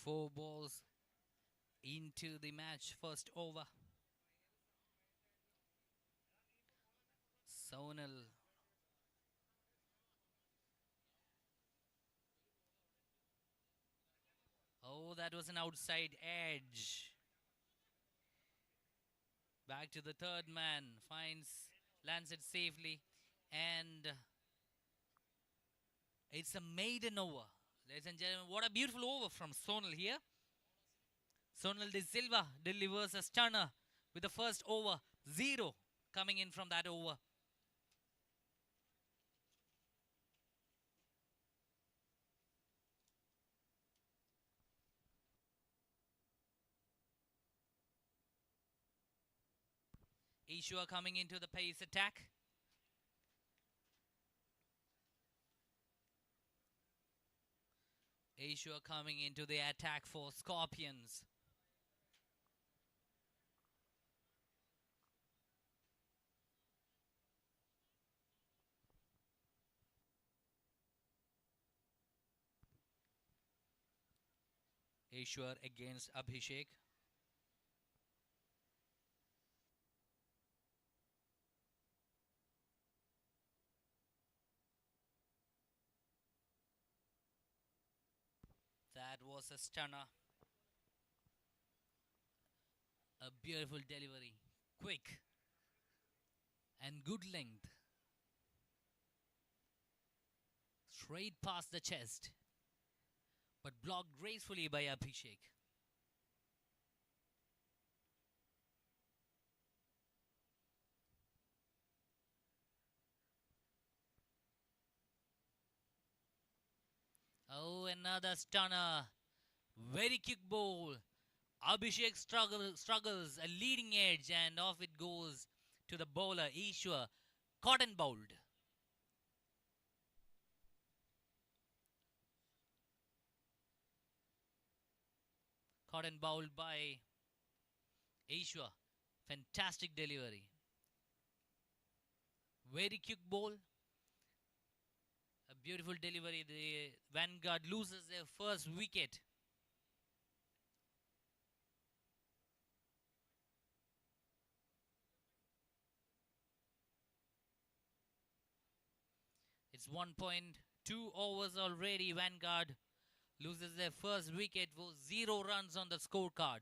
4 balls into the match. First over. Sonal. Oh, that was an outside edge. Back to the third man. Lands it safely. And it's a maiden over. Ladies and gentlemen, what a beautiful over from Sonal here. Sonal de Silva delivers a stunner with the first over. 0 coming in from that over. Ishua coming into the pace attack. Ishua coming into the attack for Scorpions. Ishwar against Abhishek. That was a stunner. A beautiful delivery. Quick. And good length. Straight past the chest. But blocked gracefully by Abhishek. Oh, another stunner. Very quick ball. Abhishek struggles a leading edge and off it goes to the bowler Ishwar. Caught and bowled. Caught and bowled by Ishwar. Fantastic delivery. Very quick ball. A beautiful delivery. The Vanguard loses their first wicket. It's 1.2 overs already. Vanguard loses their first wicket for 0 runs on the scorecard.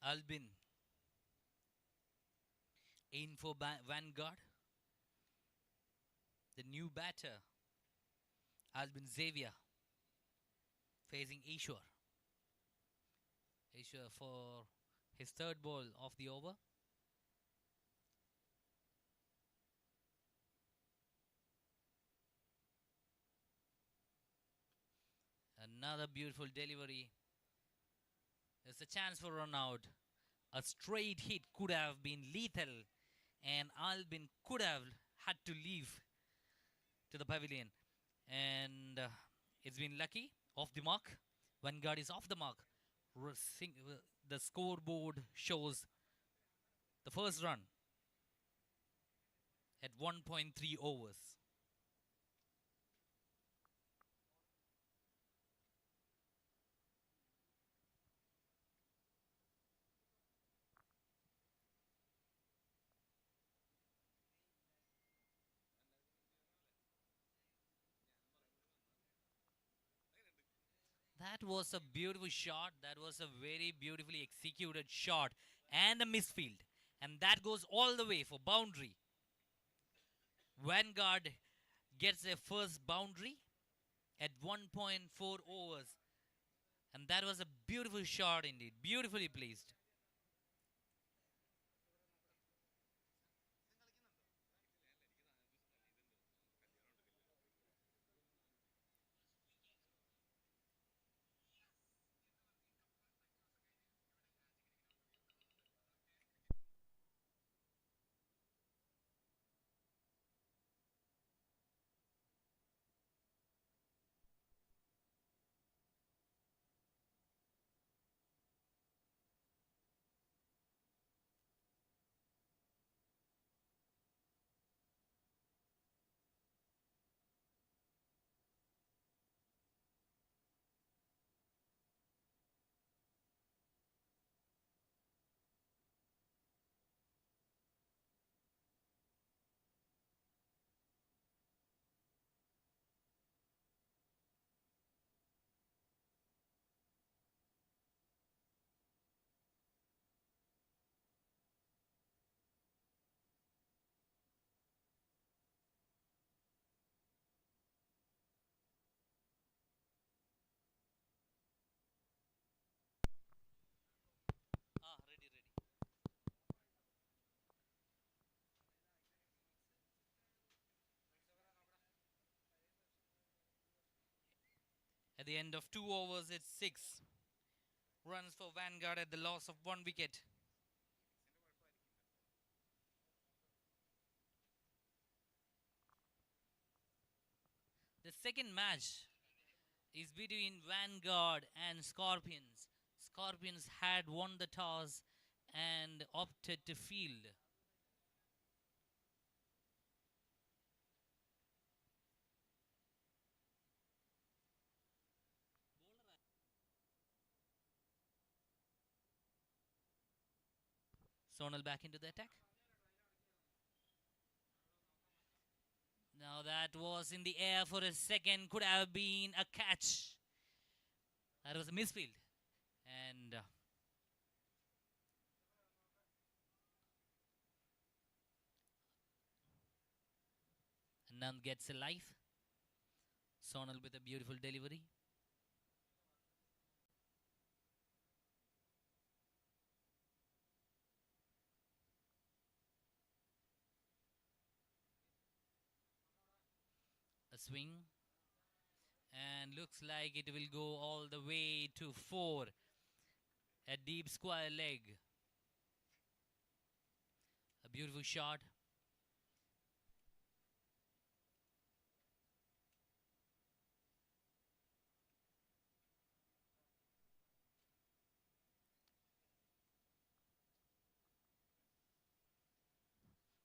Albin in for Vanguard. The new batter, Albin Xavier, facing Ishwar. Ishwar for his third ball of the over. Another beautiful delivery. There's a chance for run out. A straight hit could have been lethal, and Albin could have had to leave to the pavilion. And it's been lucky. Off the mark. Vanguard is off the mark. The scoreboard shows the first run at 1.3 overs. That was a beautiful shot. That was a very beautifully executed shot and a misfield. And that goes all the way for boundary. Vanguard gets their first boundary at 1.4 overs. And that was a beautiful shot indeed. Beautifully placed. Ah, ready, ready. At the end of 2 overs, it's 6 runs for Vanguard at the loss of 1 wicket. The second match is between Vanguard and Scorpions. Scorpions had won the toss and opted to field. Sonal back into the attack. Now that was in the air for a second, could have been a catch. That was a misfield. And Nand gets a life. Sonal with a beautiful delivery. A swing. And looks like it will go all the way to 4. A deep square leg. A beautiful shot.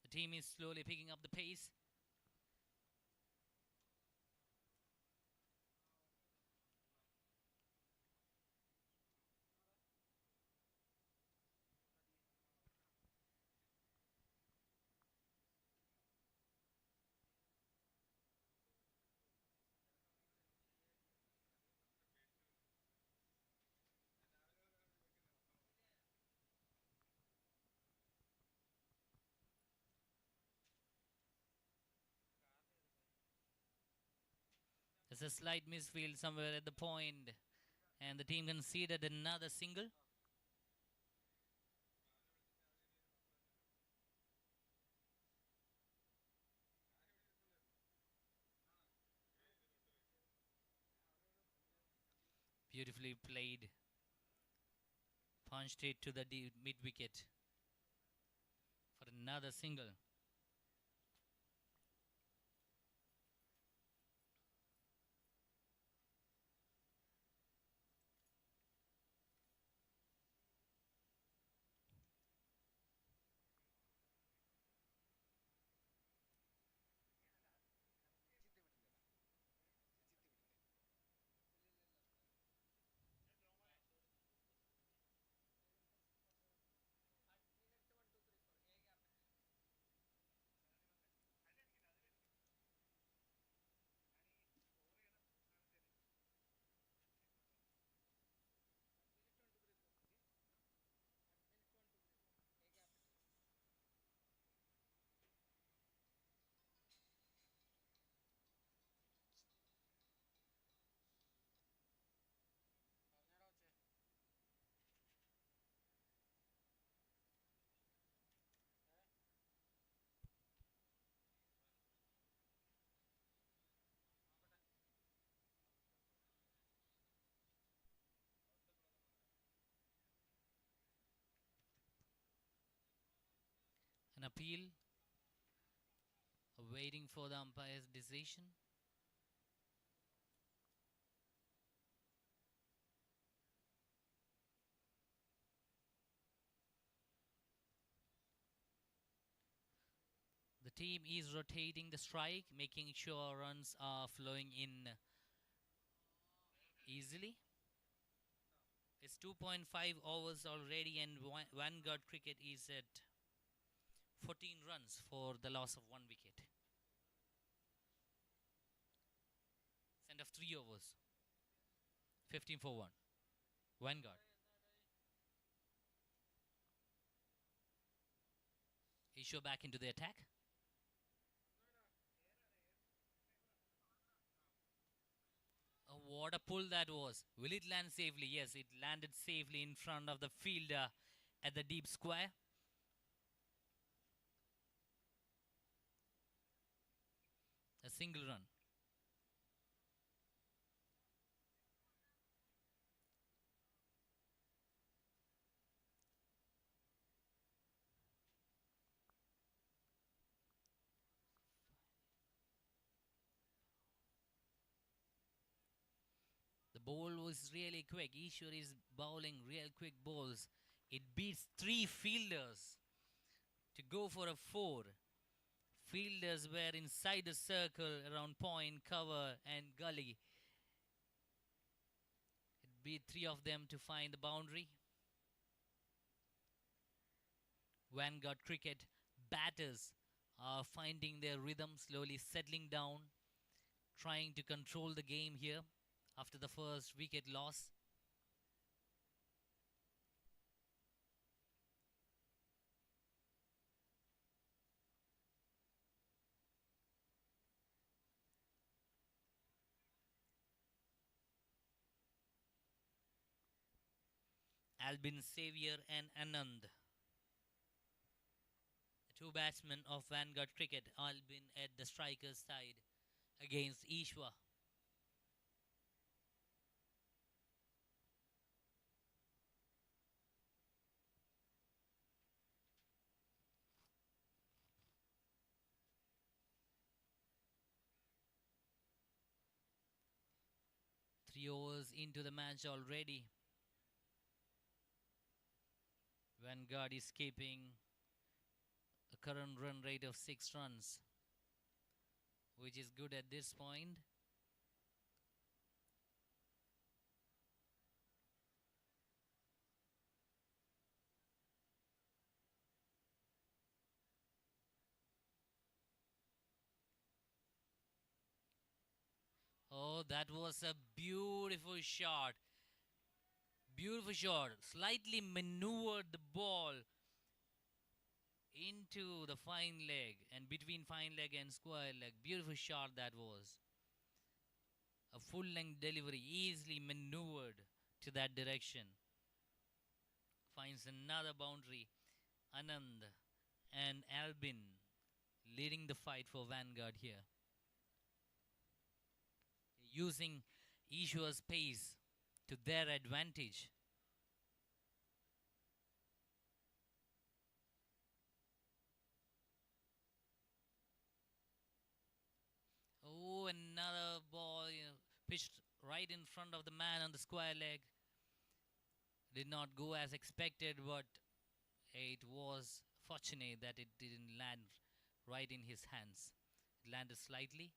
The team is slowly picking up the pace. There's a slight misfield somewhere at the point, and the team conceded another single. Beautifully played. Punched it to the mid wicket for another single. An appeal, waiting for the umpire's decision. The team is rotating the strike, making sure runs are flowing in easily. It's 2.5 overs already, and Vanguard Cricket is at 14 runs for the loss of 1 wicket. Send of 3 overs. 15 for 1. Vanguard. Isho back into the attack. What a pull that was. Will it land safely? Yes, it landed safely in front of the fielder at the deep square. A single run. The ball was really quick. Ishwar is bowling real quick balls. It beats 3 fielders to go for a 4. Fielders were inside the circle around point, cover, and gully. It beat 3 of them to find the boundary. Vanguard Cricket batters are finding their rhythm, slowly settling down, trying to control the game here after the first wicket loss. Albin Xavier and Anand, the 2 batsmen of Vanguard Cricket. Albin at the striker's side against Ishwa. Three overs into the match already. Vanguard is keeping a current run rate of 6 runs, which is good at this point. Oh, that was a beautiful shot. Beautiful shot. Slightly maneuvered the ball into the fine leg and between fine leg and square leg. Beautiful shot that was. A full length delivery, easily maneuvered to that direction. Finds another boundary. Anand and Albin leading the fight for Vanguard here. Using Ishwar's pace to their advantage. Oh, another ball pitched right in front of the man on the square leg. Did not go as expected, but it was fortunate that it didn't land right in his hands. It landed slightly.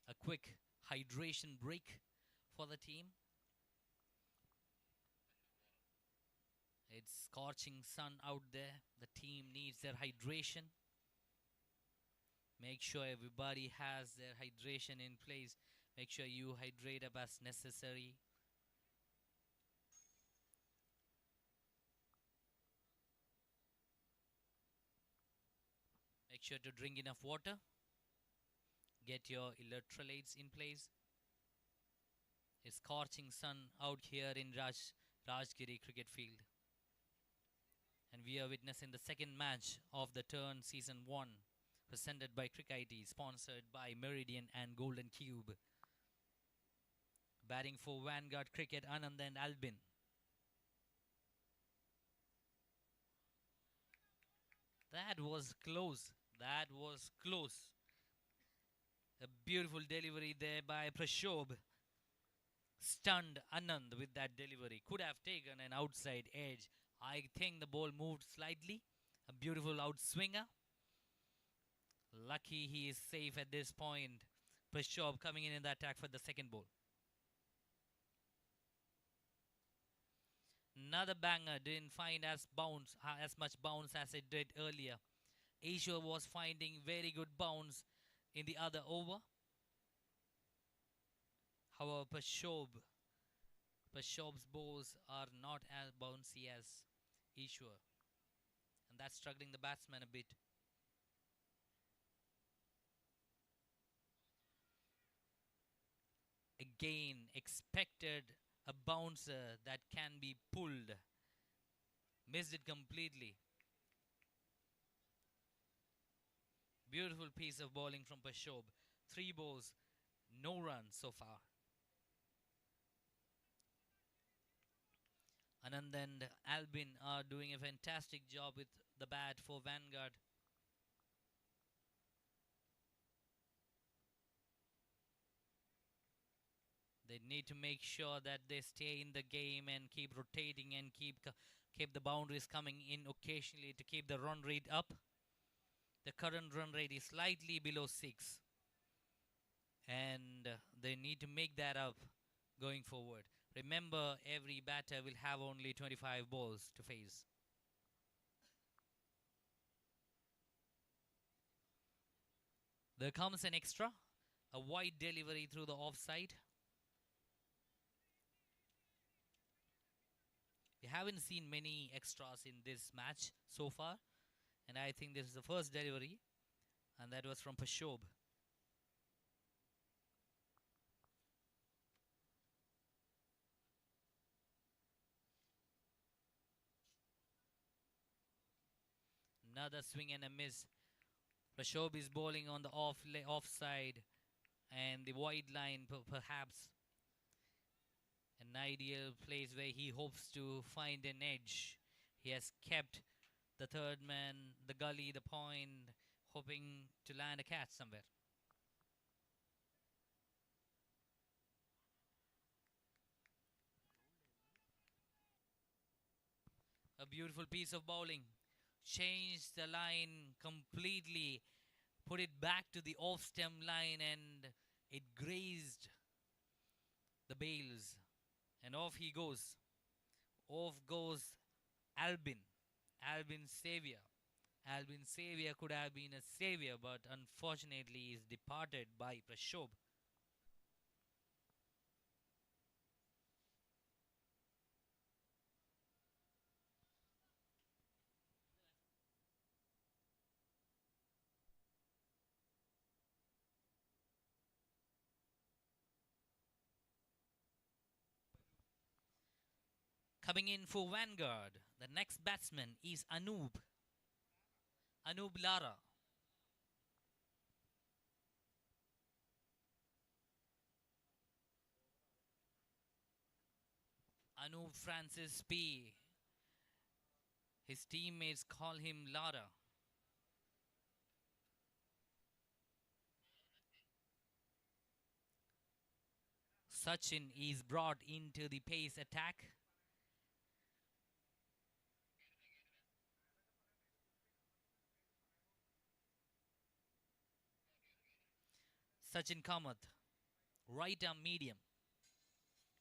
A quick hydration break for the team. It's scorching sun out there. The team needs their hydration. Make sure everybody has their hydration in place. Make sure you hydrate up as necessary. Make sure to drink enough water. Get your electrolytes in place. It's scorching sun out here in Rajgiri cricket field. And we are witnessing the second match of the Turn Season 1, presented by Crick-It, sponsored by Meridian and Golden Cube. Batting for Vanguard, Crick-It, Anand and Albin. That was close. That was close. A beautiful delivery there by Prashob. Stunned Anand with that delivery. Could have taken an outside edge. I think the ball moved slightly. A beautiful outswinger. Lucky he is safe at this point. Prashob coming in the attack for the second ball. Another banger, didn't find as much bounce as it did earlier. Asia was finding very good bounce in the other over. However, Prashob's balls are not as bouncy as Ishwar, and that's struggling the batsman a bit. Again, expected a bouncer that can be pulled. Missed it completely. Beautiful piece of bowling from Prashob. 3 balls, no runs so far. Anand and Albin are doing a fantastic job with the bat for Vanguard. They need to make sure that they stay in the game and keep rotating and keep the boundaries coming in occasionally to keep the run rate up. The current run rate is slightly below 6, and they need to make that up going forward. Remember, every batter will have only 25 balls to face. There comes an extra, a wide delivery through the offside. We haven't seen many extras in this match so far, and I think this is the first delivery, and that was from Prashob. Another swing and a miss. Prashob is bowling on the offside and the wide line, perhaps an ideal place where he hopes to find an edge. He has kept the third man, the gully, the point, hoping to land a catch somewhere. A beautiful piece of bowling. Changed the line completely. Put it back to the off stem line and it grazed the bails. And off he goes. Off goes Albin. Albin Savior. Albin Savior could have been a savior, but unfortunately is departed by Prashob. Coming in for Vanguard, the next batsman is Anub Lara. Anub Francis P. His teammates call him Lara. Sachin is brought into the pace attack. Sachin Kamath, right arm medium,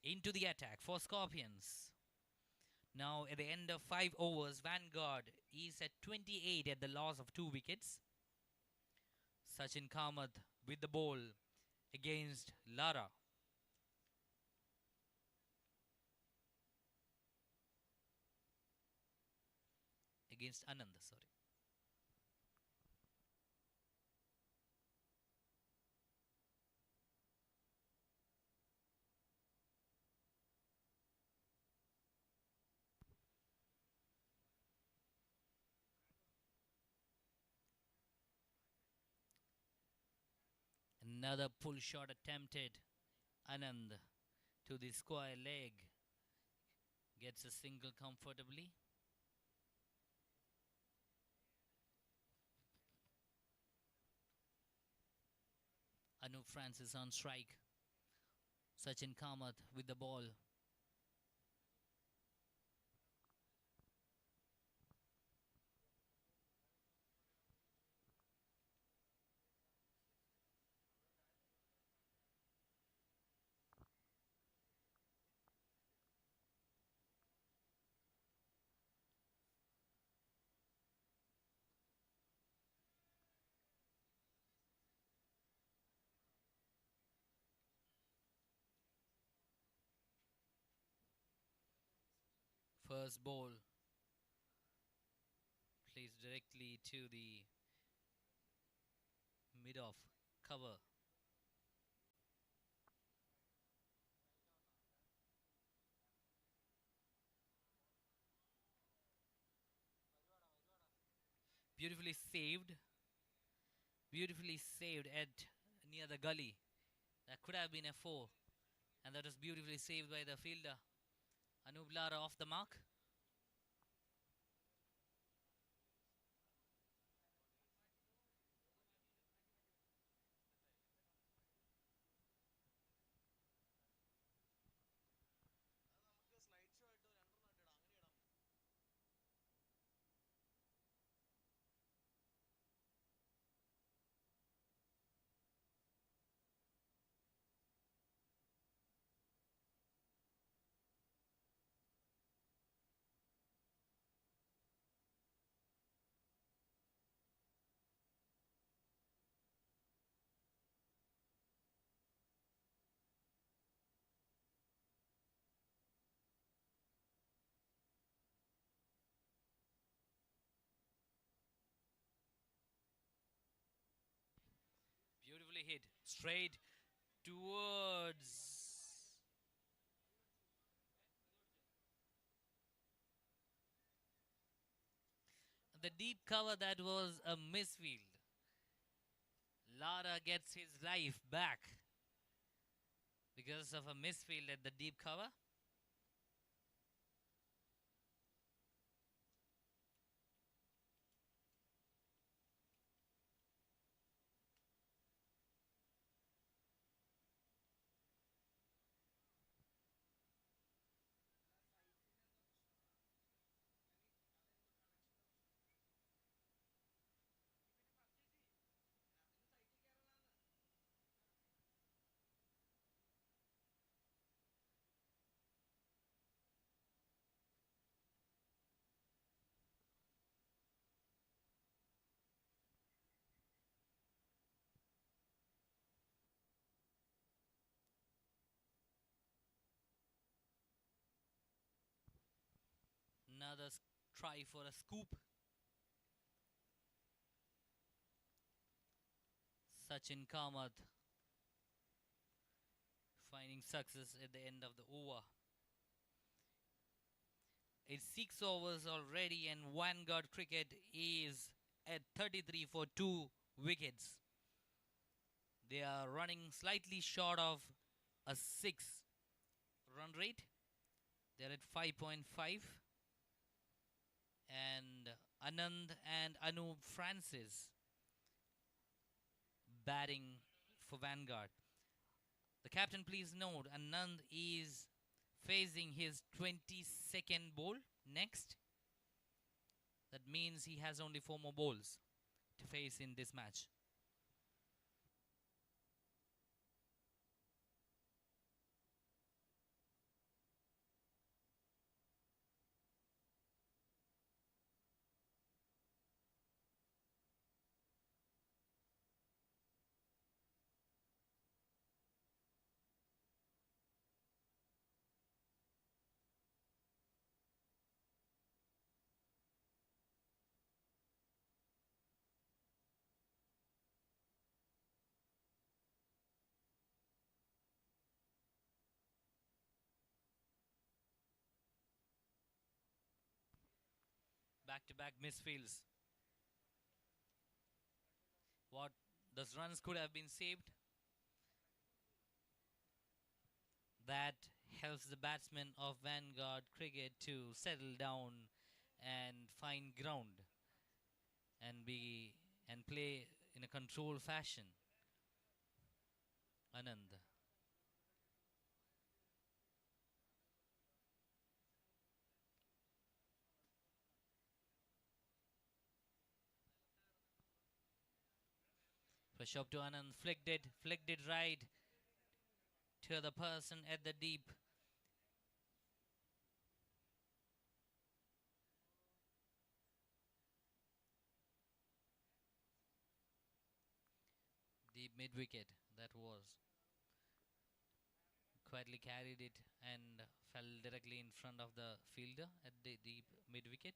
into the attack for Scorpions. Now at the end of 5 overs, Vanguard is at 28 at the loss of 2 wickets. Sachin Kamath with the ball against Lara. Against Anand, sorry. Another pull shot attempted. Anand to the square leg. Gets a single comfortably. Anup Francis on strike. Sachin Kamath with the ball. First ball placed directly to the mid off cover. Beautifully saved. Beautifully saved at near the gully. That could have been a four. And that was beautifully saved by the fielder. Anup Lara off the mark. Beautifully hit. Straight towards the deep cover. That was a misfield. Lara gets his life back because of a misfield at the deep cover. Another try for a scoop. Sachin Kamath finding success at the end of the over. It's 6 overs already, and Vanguard Cricket is at 33 for 2 wickets. They are running slightly short of a 6 run rate. They're at 5.5. And Anand and Anup Francis batting for Vanguard. The captain, please note, Anand is facing his 22nd ball next. That means he has only 4 more balls to face in this match. Back-to-back misfields. What those runs could have been saved. That helps the batsmen of Vanguard Cricket to settle down and find ground and be and play in a controlled fashion. Anand. Push up to Anand, flicked it right to the person at the deep mid wicket. That was quietly carried it and fell directly in front of the fielder at the deep mid wicket.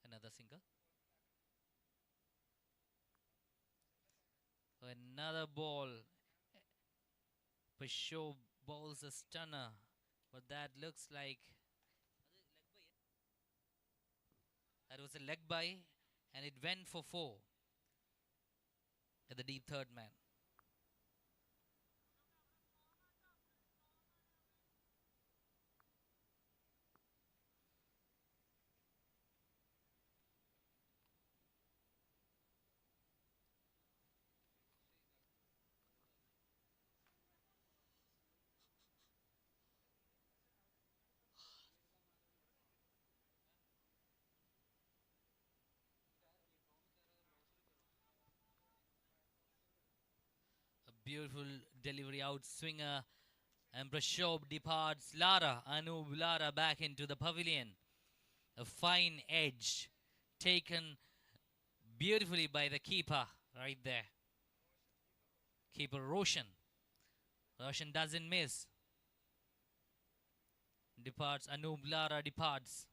Another single. Another ball. Pashot bowls a stunner, but that looks like that was a leg by, and it went for four at the deep third man. A beautiful delivery out swinger, and Brashov departs Lara, Anub Lara back into the pavilion. A fine edge taken beautifully by the keeper right there. Keeper Roshan. Roshan doesn't miss. Departs, Anub Lara departs.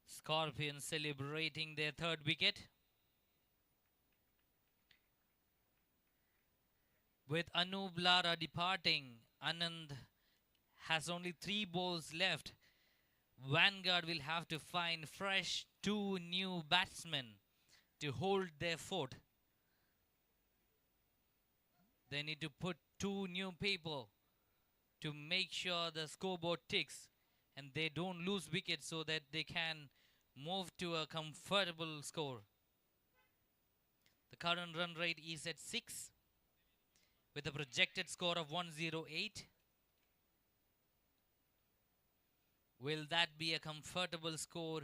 Scorpions celebrating their third wicket. With Anub Lara departing, Anand has only 3 balls left. Vanguard will have to find fresh 2 new batsmen to hold their fort. They need to put 2 new people to make sure the scoreboard ticks and they don't lose wickets so that they can move to a comfortable score. The current run rate is at 6 with a projected score of 108. Will that be a comfortable score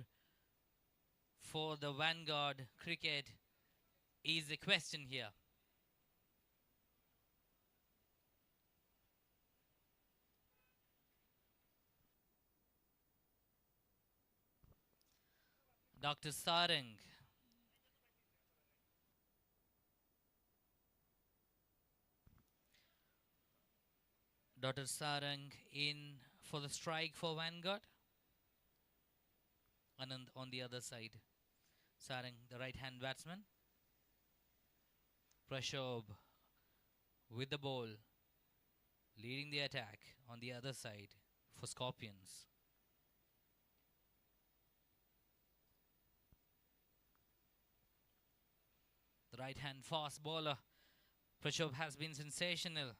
for the Vanguard Cricket is the question here. Dr. Sarang. Dr. Sarang in for the strike for Vanguard. Anand on the other side. Sarang, the right hand batsman. Prashob with the ball, leading the attack on the other side for Scorpions. The right hand fast bowler, Prashob, has been sensational.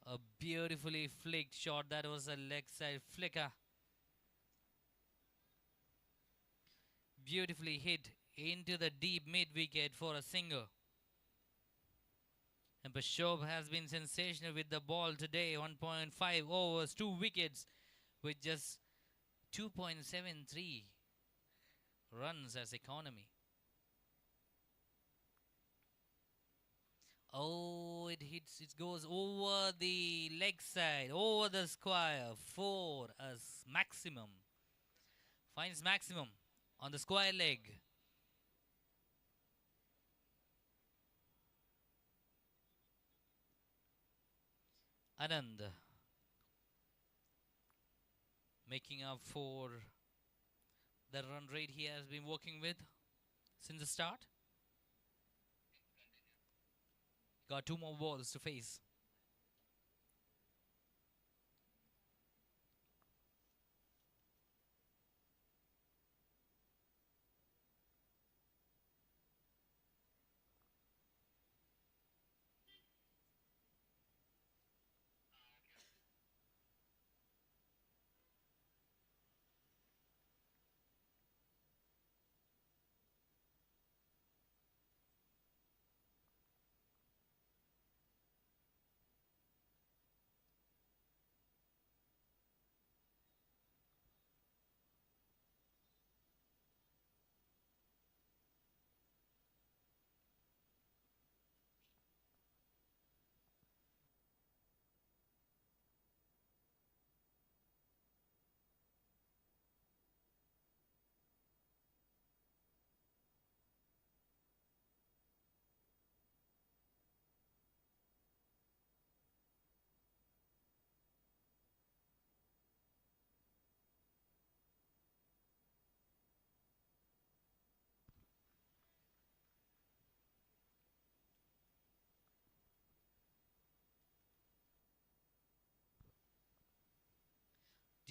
A beautifully flicked shot. That was a leg side flicker. Beautifully hit into the deep mid wicket for a single. And Prashob has been sensational with the ball today. 1.5 overs, 2 wickets with just 2.73 runs as economy. Oh, it hits, it goes over the leg side, over the square for a maximum. Finds maximum on the square leg. Anand making up for the run rate he has been working with since the start. Got 2 more balls to face.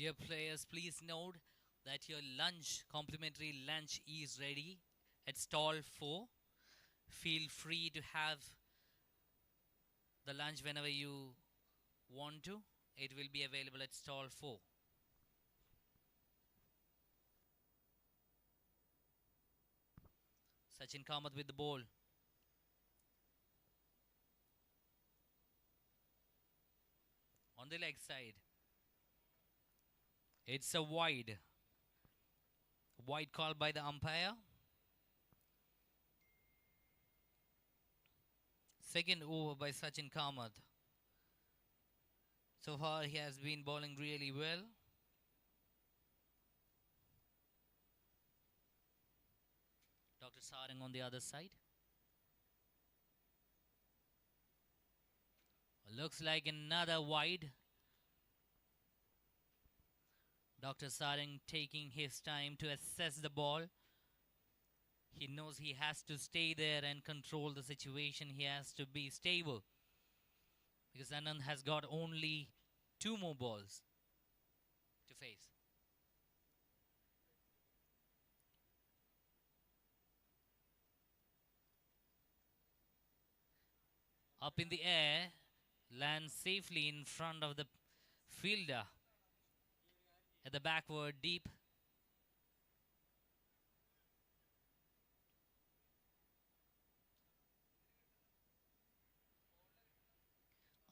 Dear players, please note that your lunch, complimentary lunch, is ready at stall 4. Feel free to have the lunch whenever you want to. It will be available at stall 4. Sachin Kamath with the ball. On the leg side. It's a wide. Wide call by the umpire. Second over by Sachin Kamath. So far he has been bowling really well. Dr. Sarang on the other side. Looks like another wide. Dr. Sarang taking his time to assess the ball. He knows he has to stay there and control the situation. He has to be stable. Because Anand has got only 2 more balls to face. Up in the air, lands safely in front of the fielder at the backward deep.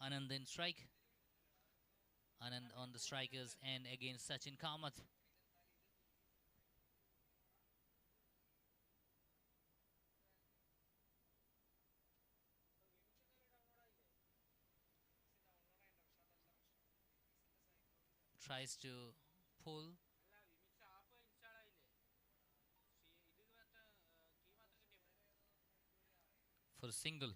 Anand then strike. Anand on the strikers and against Sachin Kamath. Tries to pull for a single.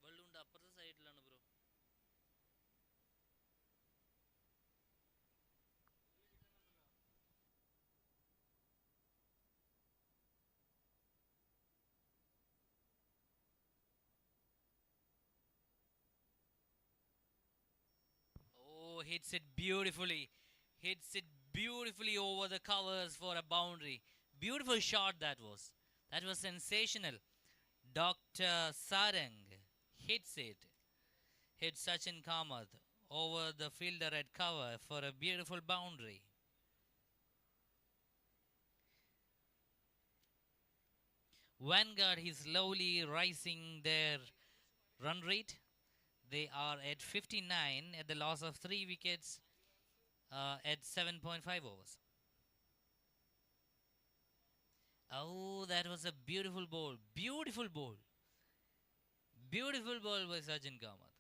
ബള്ളുണ്ട് അപ്പുറത്തെ സൈഡിലാണ് bro. Oh, hits it beautifully. Hits it beautifully over the covers for a boundary. Beautiful shot that was. That was sensational. Dr. Sarang hits it. Hits Sachin Kamath over the fielder at cover for a beautiful boundary. Vanguard is slowly rising their run rate. They are at 59 at the loss of 3 wickets at 7.5 overs. Oh, that was a beautiful ball. Beautiful ball. Beautiful ball by Sachin Kamath.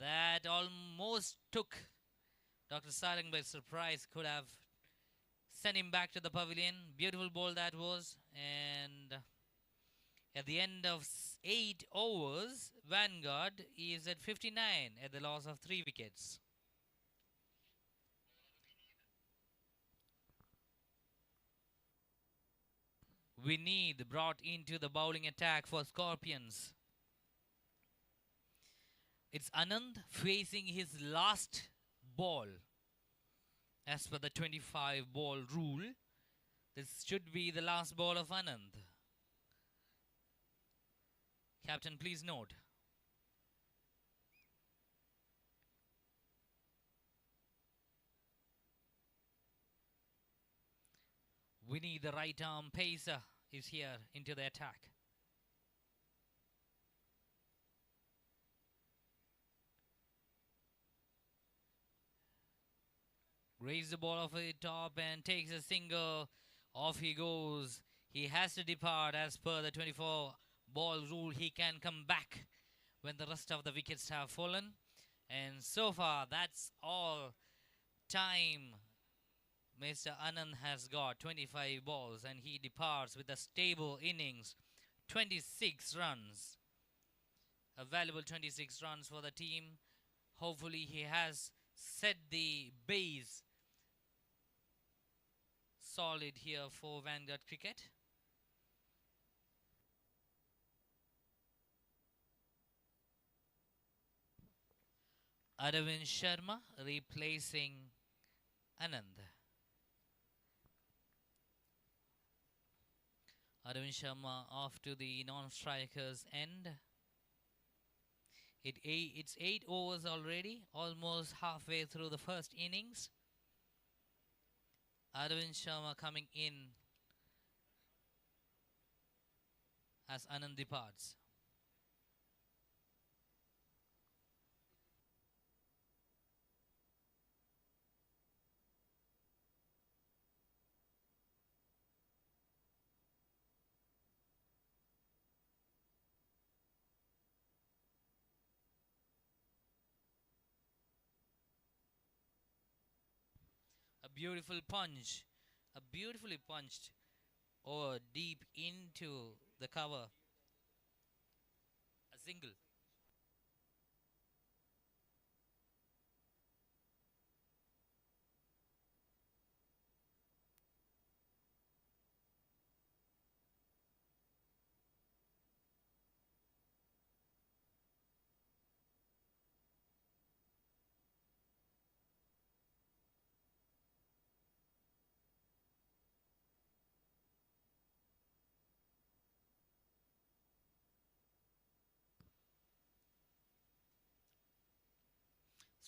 That almost took Dr. Sarang by surprise. Could have sent him back to the pavilion. Beautiful ball that was. And at the end of 8 overs, Vanguard is at 59 at the loss of 3 wickets. Vineeth brought into the bowling attack for Scorpions. It's Anand facing his last ball. As per the 25 ball rule, this should be the last ball of Anand. Captain, please note. Vineeth, the right arm pacer, is here into the attack. Raise the ball off the top and takes a single. Off he goes. He has to depart as per the 24 ball rule. He can come back when the rest of the wickets have fallen. And so far, that's all time Mr. Anand has got 25 balls and he departs with a stable innings, 26 runs. A valuable 26 runs for the team. Hopefully he has set the base solid here for Vanguard Cricket. Arvind Sharma replacing Anand. Arvind Sharma off to the non-strikers end. It's 8 overs already, almost halfway through the first innings. Arvind Sharma coming in as Anand departs. A beautiful punch, a beautifully punched over deep into the cover. A single.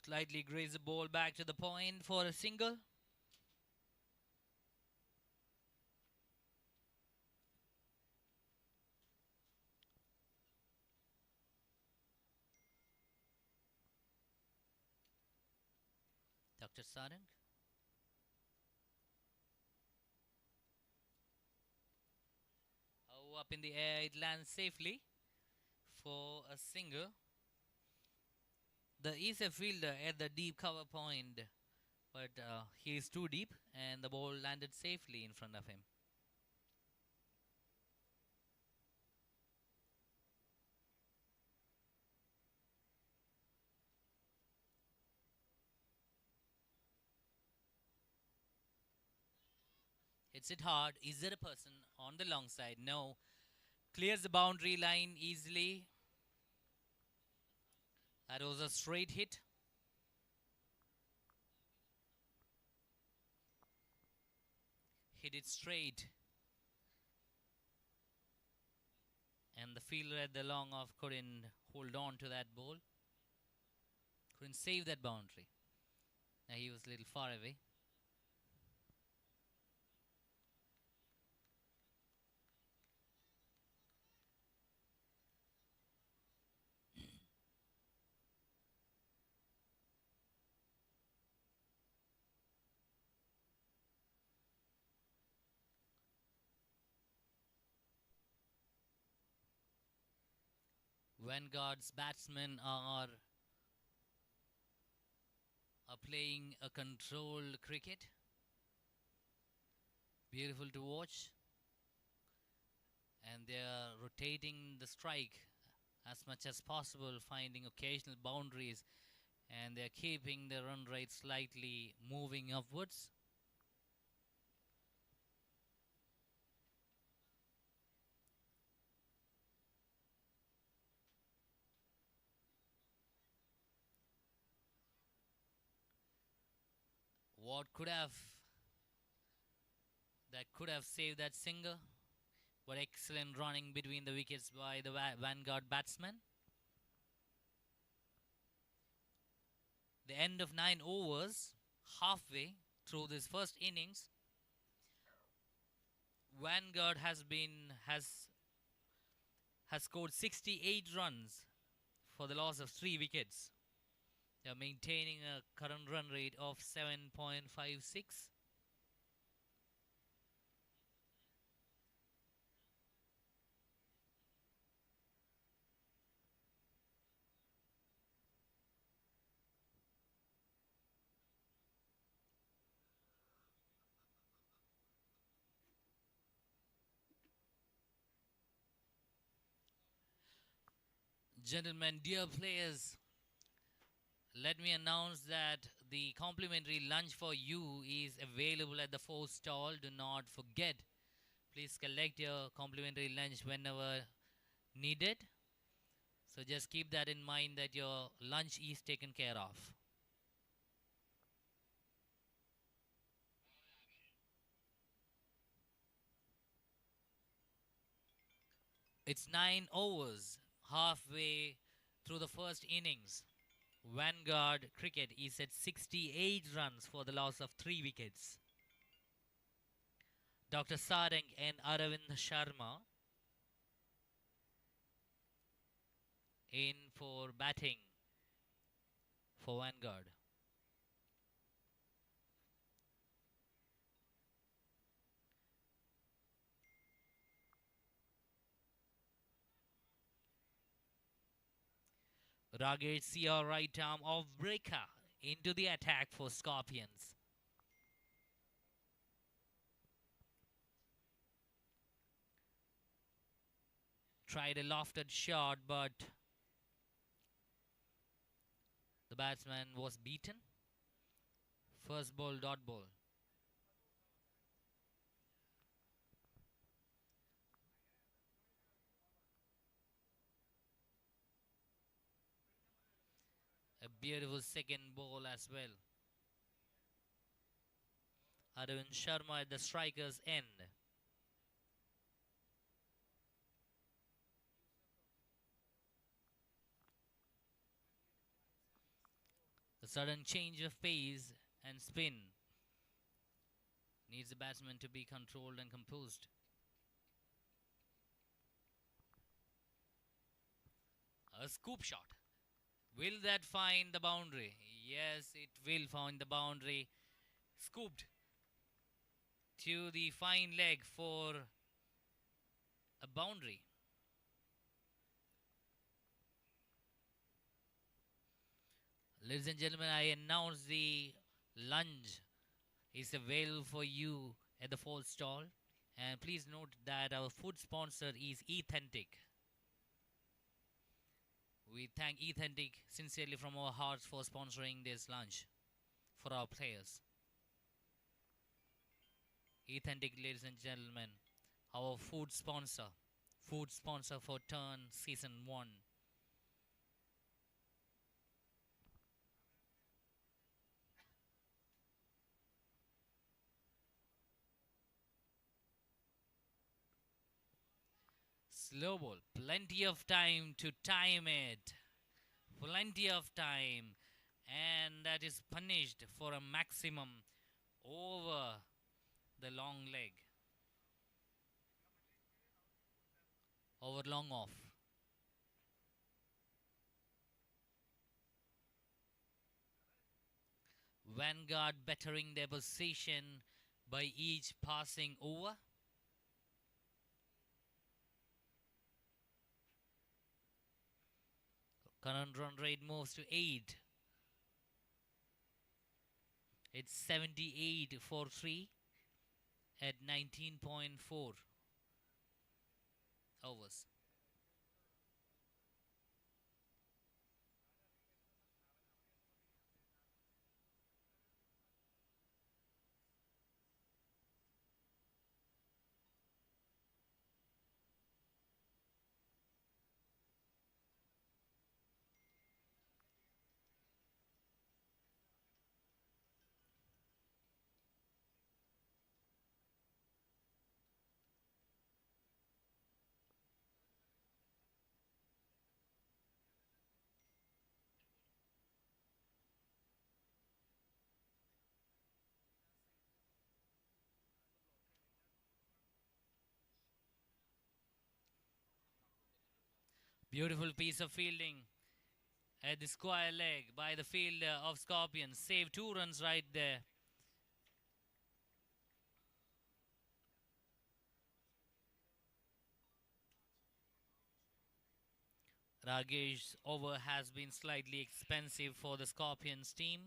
Slightly grazed the ball back to the point for a single. Dr. Sarang. Oh, up in the air, it lands safely for a single. The is a fielder at the deep cover point, but he is too deep and the ball landed safely in front of him. Hits it hard. Is there a person on the long side? No. Clears the boundary line easily. That was a straight hit. Hit it straight. And the fielder at the long off couldn't hold on to that ball. Couldn't save that boundary. Now he was a little far away. Vanguard's batsmen are playing a controlled cricket. Beautiful to watch. And they are rotating the strike as much as possible, finding occasional boundaries, and they are keeping the run rate slightly moving upwards. What could have that could have saved that single, but excellent running between the wickets by the Vanguard batsman. The end of 9 overs, halfway through this first innings, Vanguard has scored 68 runs for the loss of 3 wickets. They are maintaining a current run rate of 7.56. Gentlemen, dear players, let me announce that the complimentary lunch for you is available at the fourth stall. Do not forget. Please collect your complimentary lunch whenever needed. So just keep that in mind that your lunch is taken care of. It's 9 overs, halfway through the first innings. Vanguard Cricket is at 68 runs for the loss of 3 wickets. Dr. Sarang and Aravind Sharma in for batting for Vanguard. Ragesh Sia right arm off breaker into the attack for Scorpions. Tried a lofted shot, but the batsman was beaten. First ball, dot ball. A beautiful second ball as well. Aravind Sharma at the striker's end. A sudden change of pace and spin needs the batsman to be controlled and composed. A scoop shot. Will that find the boundary? Yes, it will find the boundary. Scooped to the fine leg for a boundary. Ladies and gentlemen, I announce the lunch is available for you at the fourth stall. And please note that our food sponsor is Authentic. We thank Authentic sincerely from our hearts for sponsoring this lunch for our players. Authentic, ladies and gentlemen, our food sponsor for Turn Season 1. Slow ball, plenty of time to time it. Plenty of time. And that is punished for a maximum over the long leg. Over long off. Vanguard bettering their position by each passing over. Current run rate moves to 8. It's 78 for 3 at 19.4 overs. Beautiful piece of fielding at the square leg by the fielder of Scorpions. Save 2 runs right there. Ragesh's over has been slightly expensive for the Scorpions team.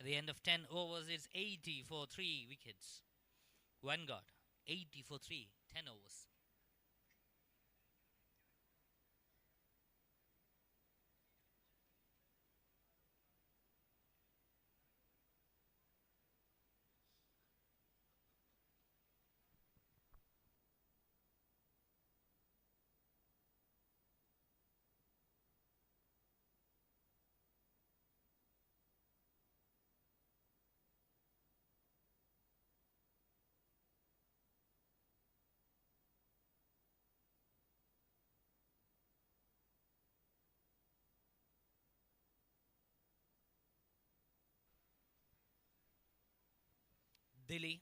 At the end of 10 overs, it's 80 for 3 wickets. Vanguard, 80 for 3, 10 overs. Delhi,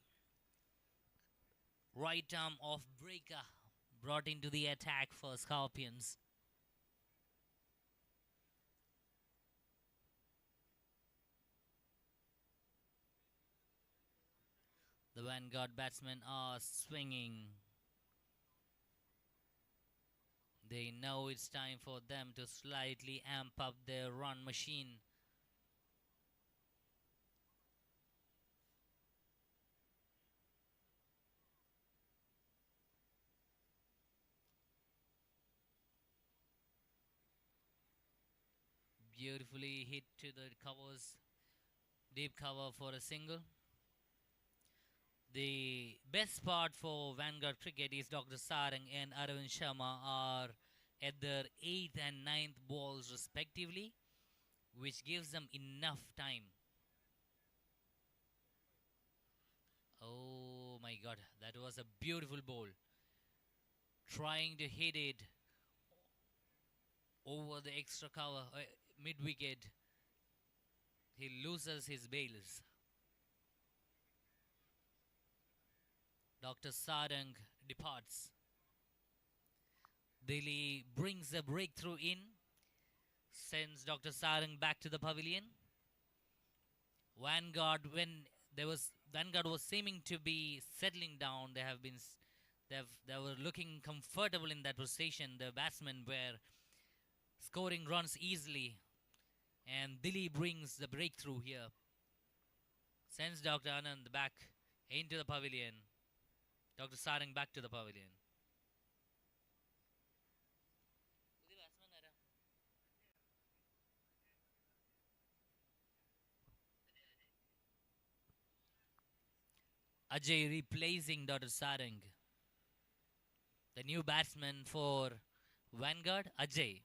right arm off breaker, brought into the attack for Scorpions. The Vanguard batsmen are swinging. They know it's time for them to slightly amp up their run machine. Beautifully hit to the covers. Deep cover for a single. The best part for Vanguard Cricket is Dr. Sarang and Arvind Sharma are at their 8th and ninth balls respectively, which gives them enough time. Oh my god, that was a beautiful ball. Trying to hit it over the extra cover, mid wicket. He loses his bails. Dr. Sarang departs. Delhi brings a breakthrough in, sends Dr. Sarang back to the pavilion. Vanguard was seeming to be settling down. They were looking comfortable in that position. The batsmen were scoring runs easily, and Delhi brings the breakthrough here. Sends Dr. Anand back into the pavilion. Dr. Sarang back to the pavilion. Ajay replacing Dr. Sarang. The new batsman for Vanguard, Ajay.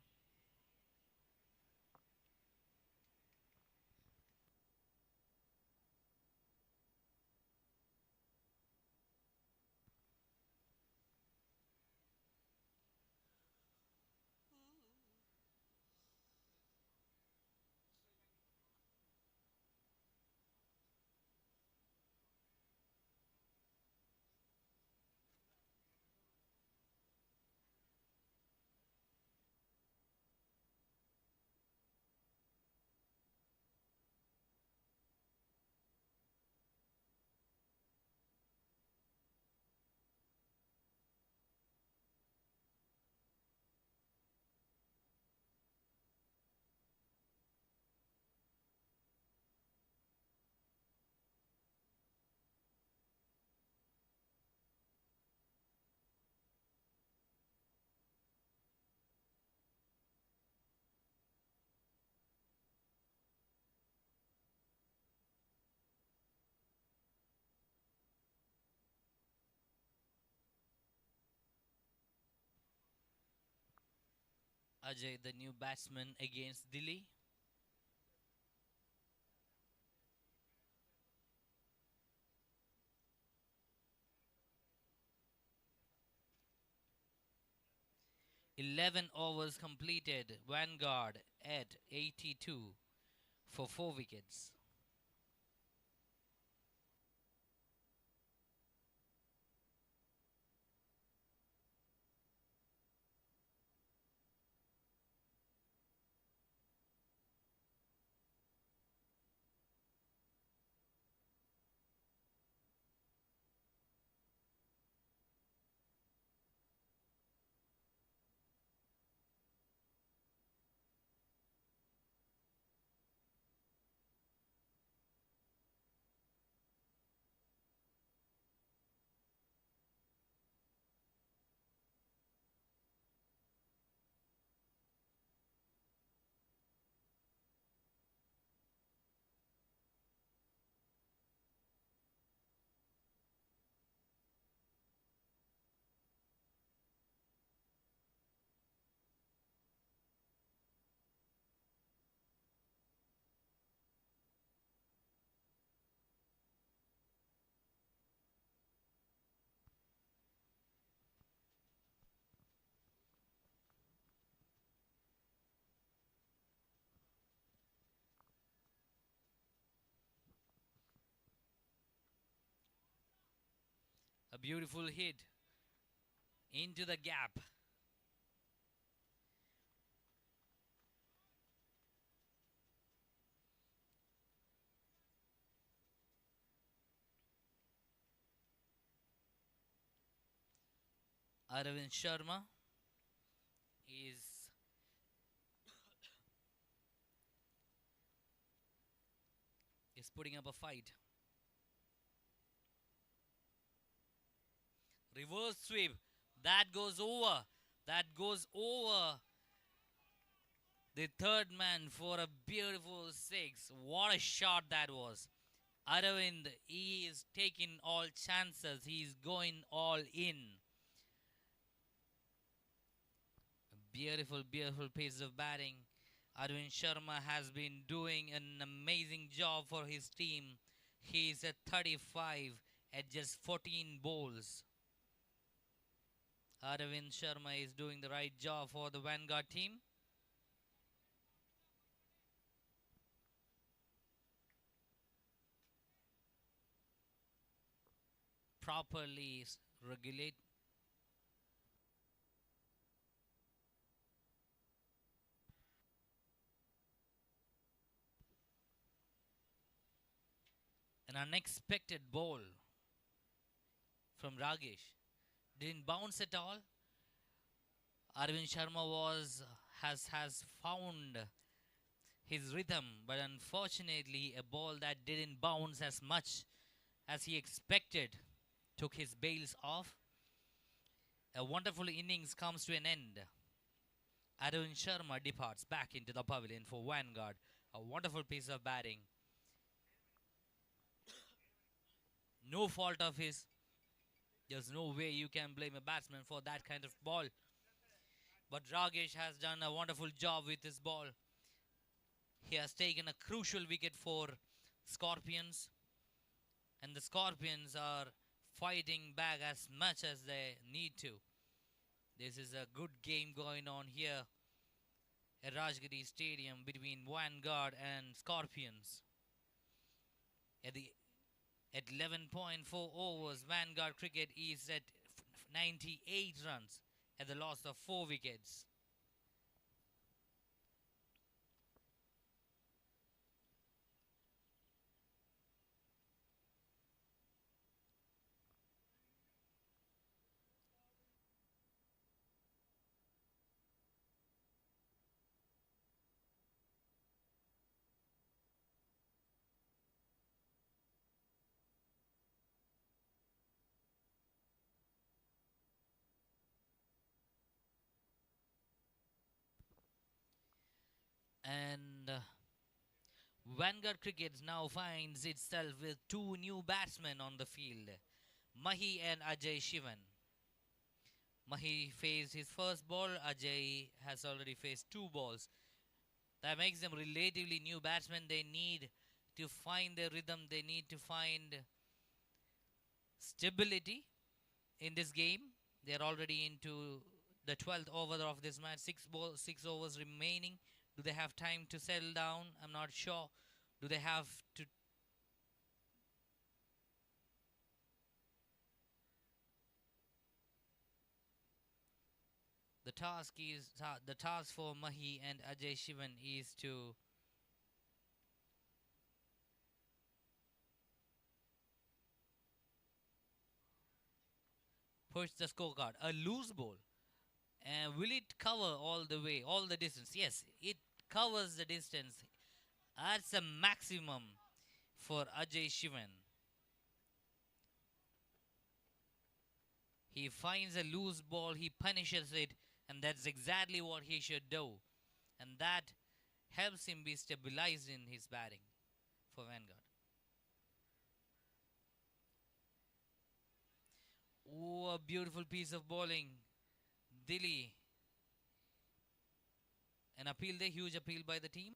Ajay, the new batsman against Delhi. 11 overs completed. Vanguard at 82 for 4 wickets. A beautiful hit into the gap. Arvind Sharma is putting up a fight. Reverse sweep. That goes over. That goes over the third man for a beautiful six. What a shot that was. Aravind, he is taking all chances. He's going all in. A beautiful, beautiful piece of batting. Arvind Sharma has been doing an amazing job for his team. He's at 35 at just 14 balls. Arvind Sharma is doing the right job for the Vanguard team. Properly regulate. An unexpected ball from Ragesh. Didn't bounce at all. Arvind Sharma has found his rhythm, but unfortunately a ball that didn't bounce as much as he expected took his bails off. A wonderful innings comes to an end. Arvind Sharma departs back into the pavilion for Vanguard. A wonderful piece of batting. No fault of his. There's no way you can blame a batsman for that kind of ball. But Ragesh has done a wonderful job with this ball. He has taken a crucial wicket for Scorpions. And the Scorpions are fighting back as much as they need to. This is a good game going on here at Rajgiri Stadium between Vanguard and Scorpions. At 11.4 overs, Vanguard Cricket is at 98 runs at the loss of 4 wickets. And Vanguard Cricket now finds itself with 2 new batsmen on the field, Mahi and Ajay Shivan. Mahi faced his first ball, Ajay has already faced 2 balls. That makes them relatively new batsmen. They need to find their rhythm, they need to find stability in this game. They are already into the 12th over of this match, 6 overs remaining. Do they have time to settle down? I'm not sure. Do they have to? The task for Mahi and Ajay Shivan is to push the scorecard. A loose ball. And will it cover all the way, all the distance? Yes, it covers the distance. That's a maximum for Ajay Shivan. He finds a loose ball, he punishes it, and that's exactly what he should do. And that helps him be stabilized in his batting for Vanguard. Oh, a beautiful piece of bowling. Dilly. An appeal there, huge appeal by the team.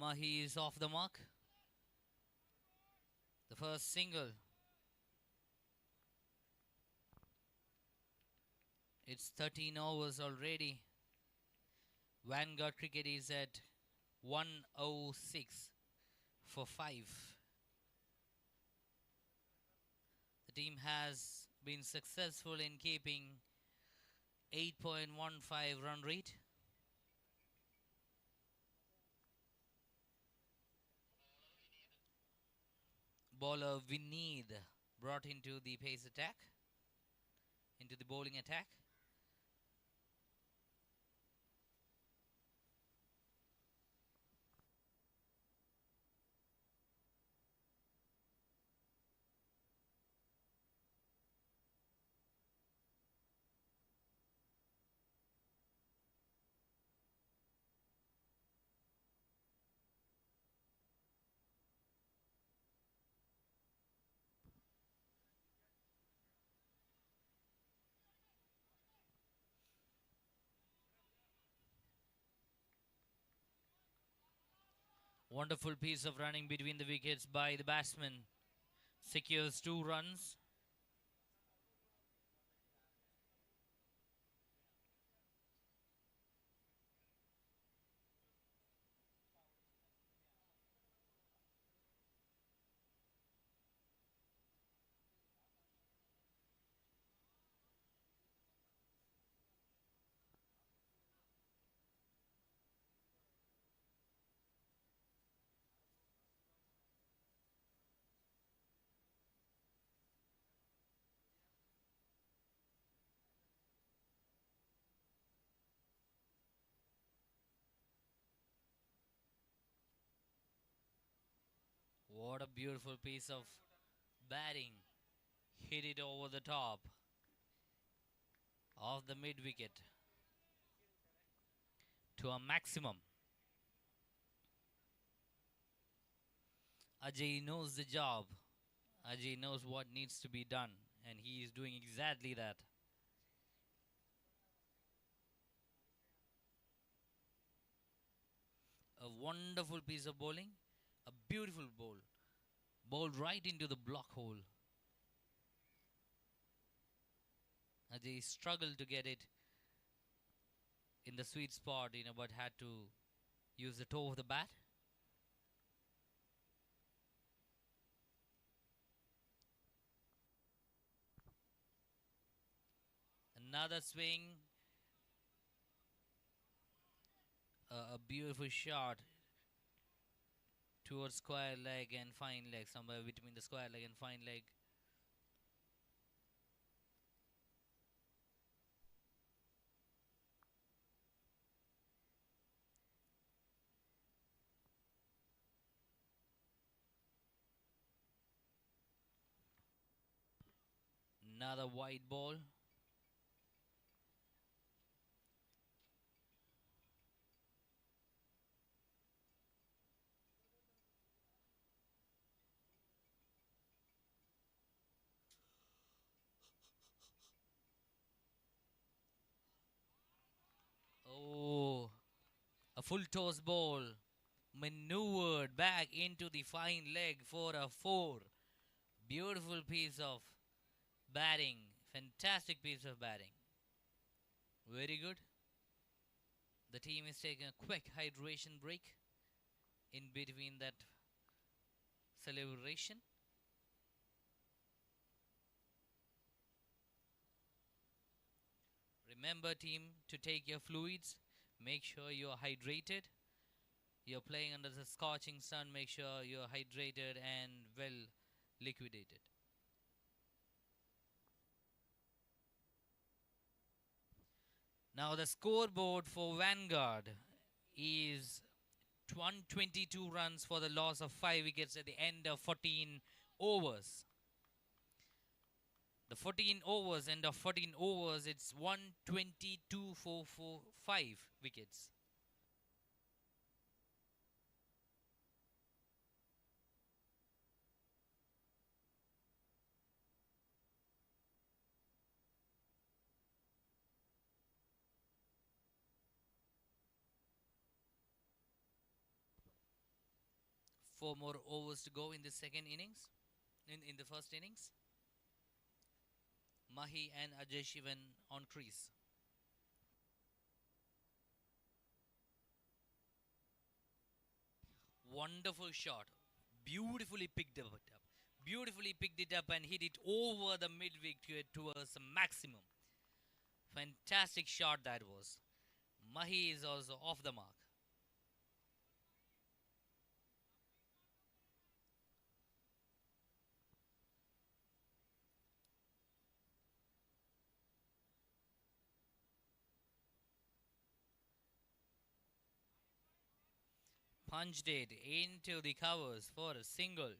Mahi is off the mark. The first single. It's 13 overs already. Vanguard Cricket is at 106 for 5. The team has been successful in keeping 8.15 run rate. Bowler Vineed brought into the pace attack, into the bowling attack. Wonderful piece of running between the wickets by the batsman. Secures 2 runs. What a beautiful piece of batting. Hit it over the top of the mid wicket to a maximum. Ajay knows the job. Ajay knows what needs to be done, and he is doing exactly that. A wonderful piece of bowling, a beautiful bowl, bowled right into the block hole. Ajay struggled to get it in the sweet spot, but had to use the toe of the bat. Another swing, a beautiful shot towards square leg and fine leg, somewhere between the square leg and fine leg. Another wide ball. Oh, a full toss ball maneuvered back into the fine leg for a 4. Beautiful piece of batting. Fantastic piece of batting. Very good. The team is taking a quick hydration break in between that celebration. Remember, team, to take your fluids. Make sure you're hydrated. You're playing under the scorching sun. Make sure you're hydrated and well liquidated. Now the scoreboard for Vanguard is 122 runs for the loss of 5 wickets at the end of 14 overs. The 14 overs, end of 14 overs, it's 122 for 5 wickets. Four more overs to go in the second innings. In the first innings, Mahi and Ajay Shivan on crease. Wonderful shot. Beautifully picked it up. Beautifully picked it up and hit it over the mid wicket towards the maximum. Fantastic shot that was. Mahi is also off the mark. Punched it into the covers for a single.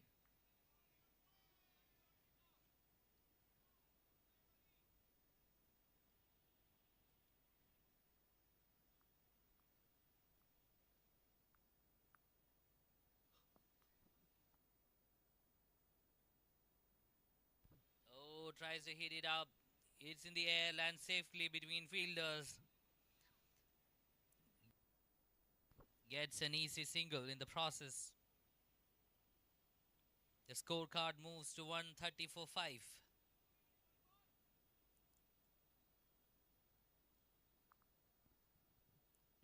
Oh, tries to hit it up. It's in the air, lands safely between fielders. Gets an easy single in the process. The scorecard moves to 130 for 5.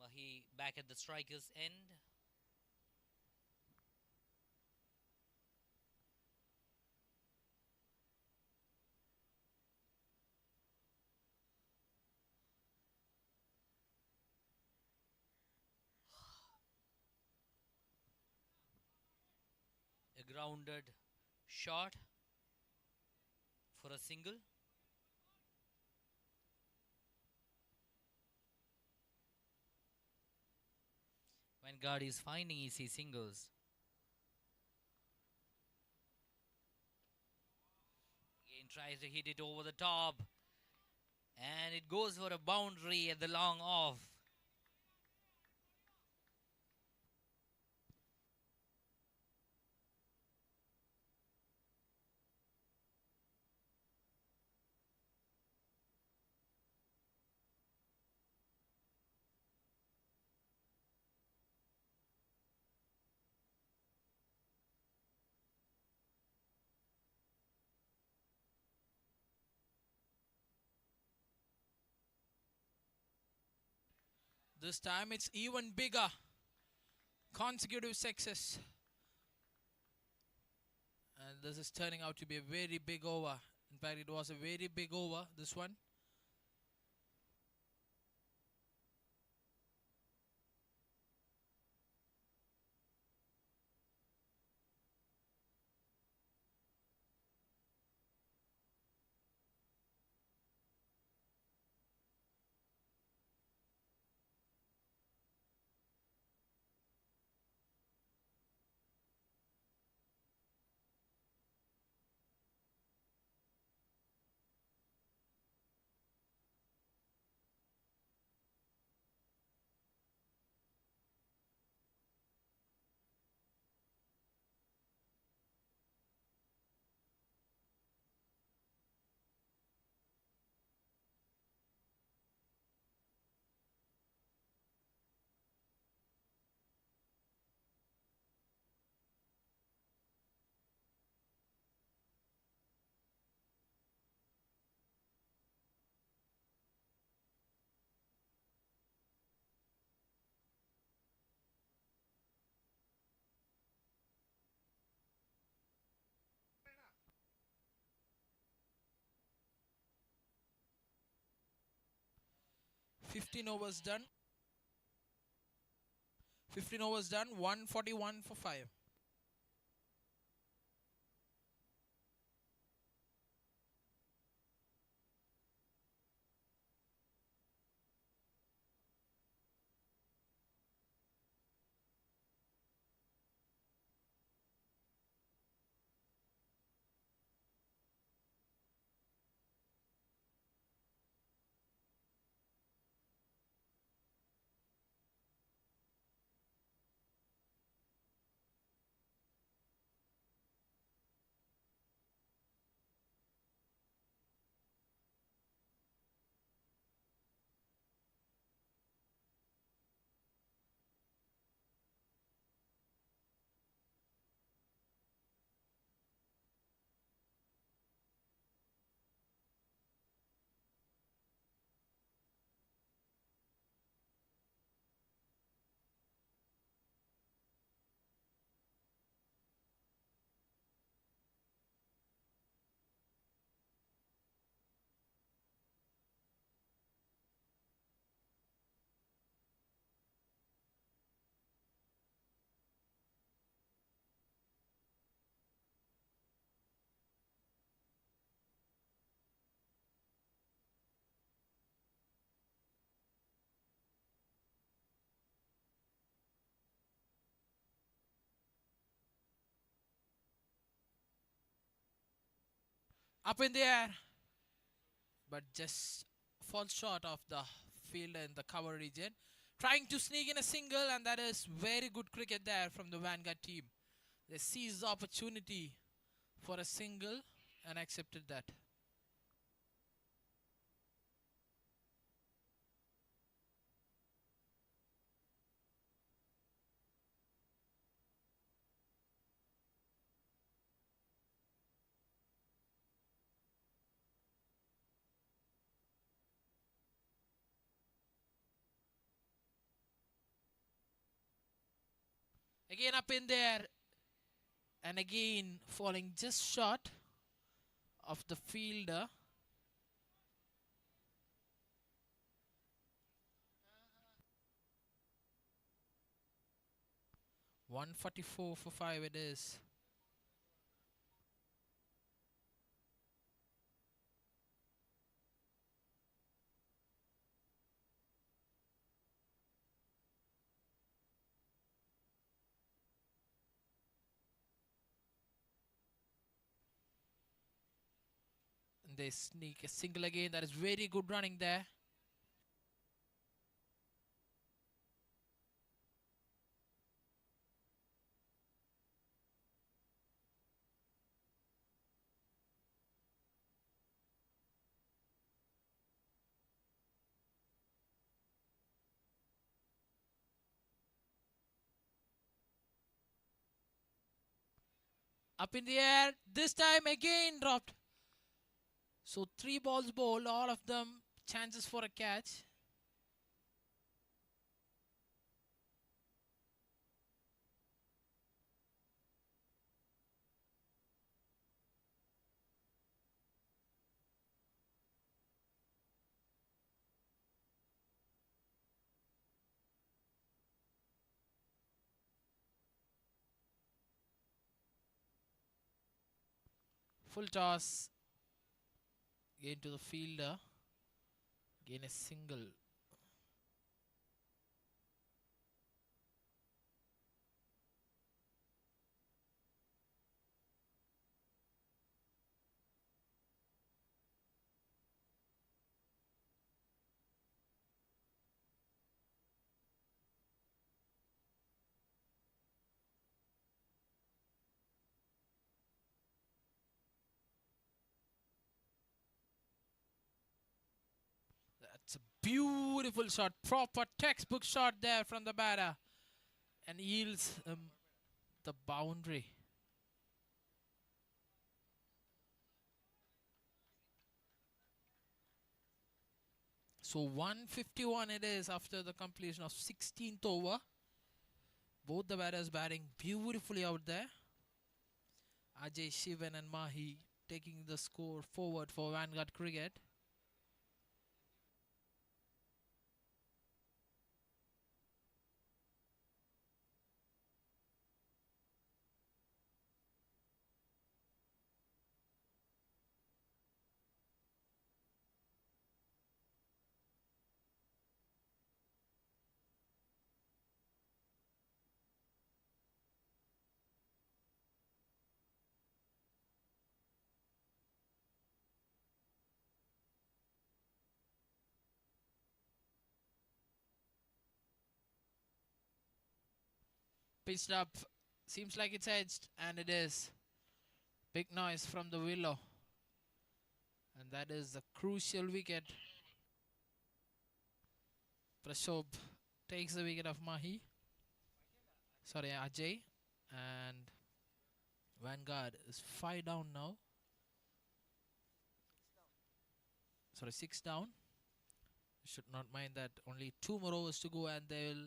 Mahi back at the striker's end. A grounded shot for a single. Vanguard is finding easy singles. Again tries to hit it over the top. And it goes for a boundary at the long off. This time it's even bigger. Consecutive success. And this is turning out to be a very big over. In fact, it was a very big over, this one. Fifteen overs done. 15 overs done. 141 for 5. Up in the air, but just falls short of the fielder in the cover region. Trying to sneak in a single, and that is very good cricket there from the Vanguard team. They seized the opportunity for a single and accepted that. Again up in there, and again falling just short of the fielder. .144 for 5 it is. And they sneak a single again. That is very good running there. Up in the air. This time again dropped. So 3 balls bowled, all of them chances for a catch. Full toss. Again to the fielder. Again a single. That's a beautiful shot. Proper textbook shot there from the batter. And yields the boundary. So 151 it is after the completion of 16th over. Both the batters batting beautifully out there. Ajay, Shivan and Mahi taking the score forward for Vanguard Cricket. Pitched up. Seems like it's edged, and it is. Big noise from the willow. And that is a crucial wicket. Prashob takes the wicket of Mahi. Sorry, Ajay. And Vanguard is 5 down now. Sorry, 6 down. Should not mind that. Only 2 more overs to go, and they will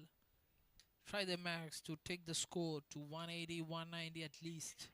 try their max to take the score to 180, 190 at least.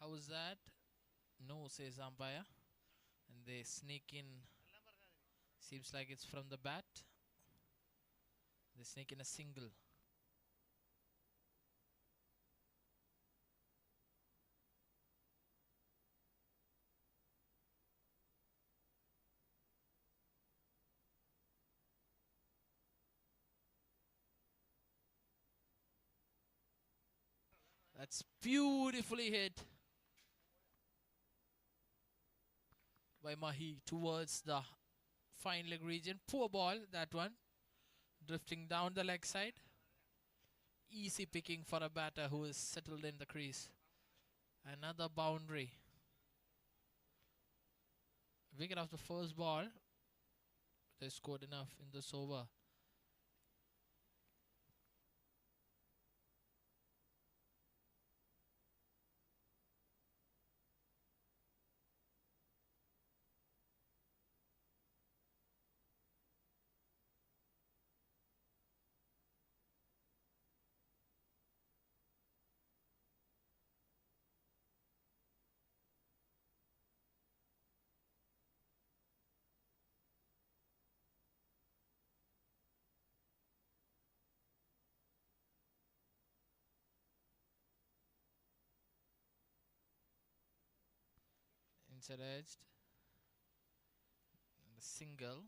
How's that? No, says umpire. And they sneak in. Seems like it's from the bat. They sneak in a single. That's beautifully hit by Mahi towards the fine leg region. Poor ball, that one. Drifting down the leg side. Easy picking for a batter who is settled in the crease. Another boundary. Wicket off the first ball. They scored enough in this over. Inside edged. And a single.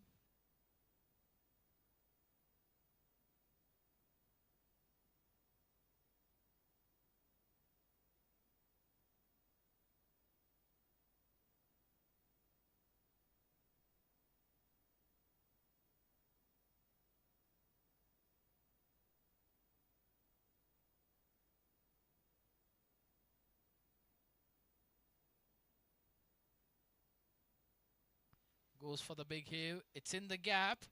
Goes for the big hit. It's in the gap.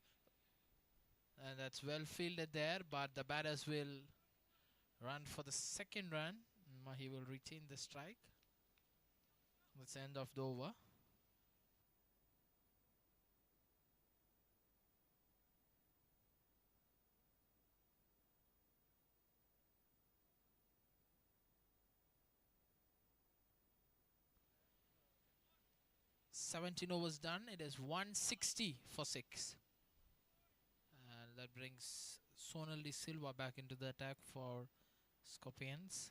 And that's well fielded there. But the batters will run for the second run. Mahi will retain the strike. That's the end of the over. $17 overs done. It is 160 for 6. And that brings Sonal De Silva back into the attack for Scorpions.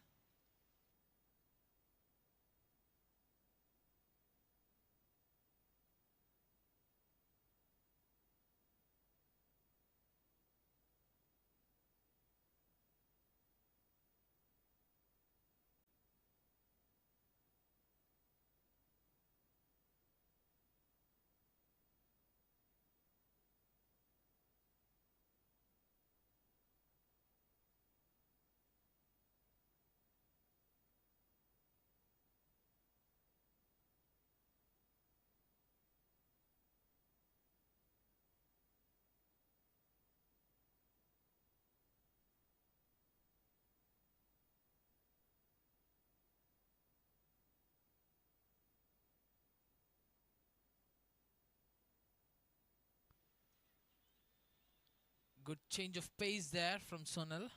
Good change of pace there from Sonal.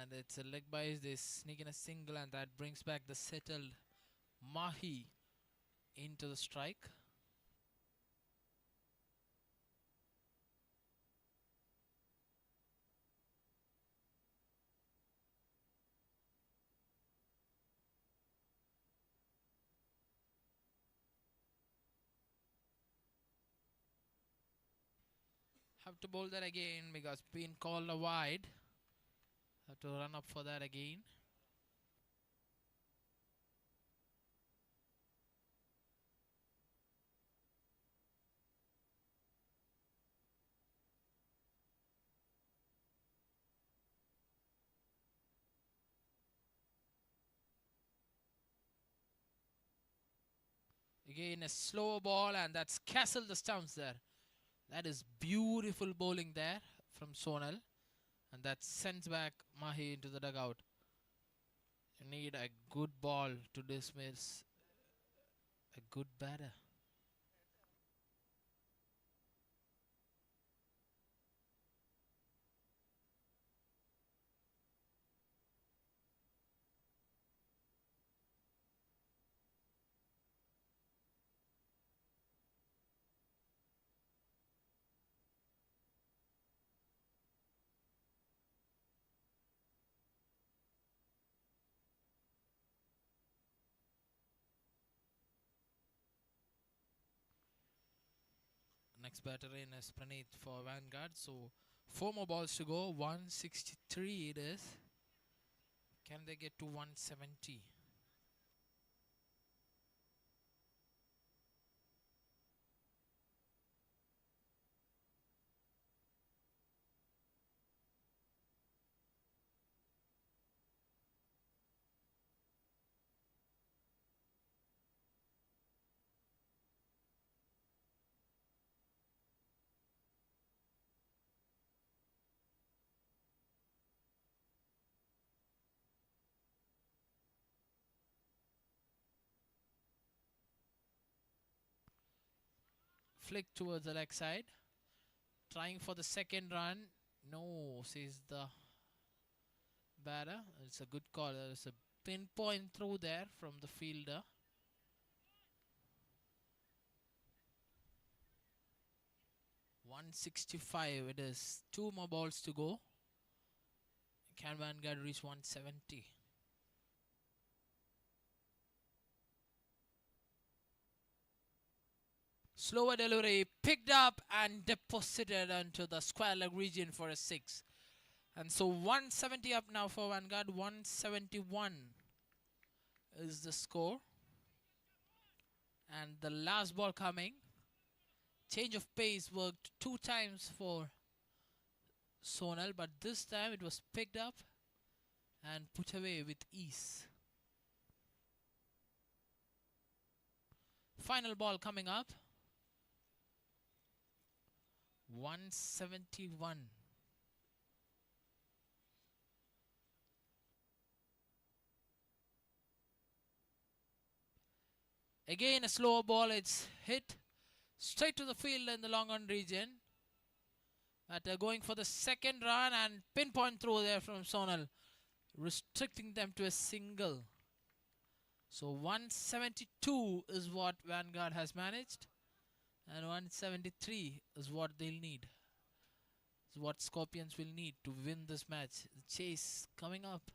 And it's a leg by. They sneak in a single, and that brings back the settled Mahi into the strike. Have to bowl that again because been called a wide. Have to run up for that again. Again a slow ball, and that's castled the stumps there. That is beautiful bowling there from Sonal. And that sends back Mahi into the dugout. You need a good ball to dismiss a good batter. Next batter in is Praneeth for Vanguard. So 4 more balls to go. 163 it is. Can they get to 170? Flick towards the leg side. Trying for the second run. No, says the batter. It's a good call. There's a pinpoint throw there from the fielder. .165 it is. 2 more balls to go. Can Vanguard reach 170? Slower delivery, picked up and deposited onto the square leg region for a 6. And so 170 up now for Vanguard. 171 is the score. And the last ball coming. Change of pace worked 2 times for Sonal, but this time it was picked up and put away with ease. Final ball coming up. 171. Again a slower ball. It's hit straight to the field in the long on region. But going for the second run and pinpoint throw there from Sonal, restricting them to a single. So 172 is what Vanguard has managed, and 173 is what they'll need. Is what Scorpions will need to win this match. The chase coming up.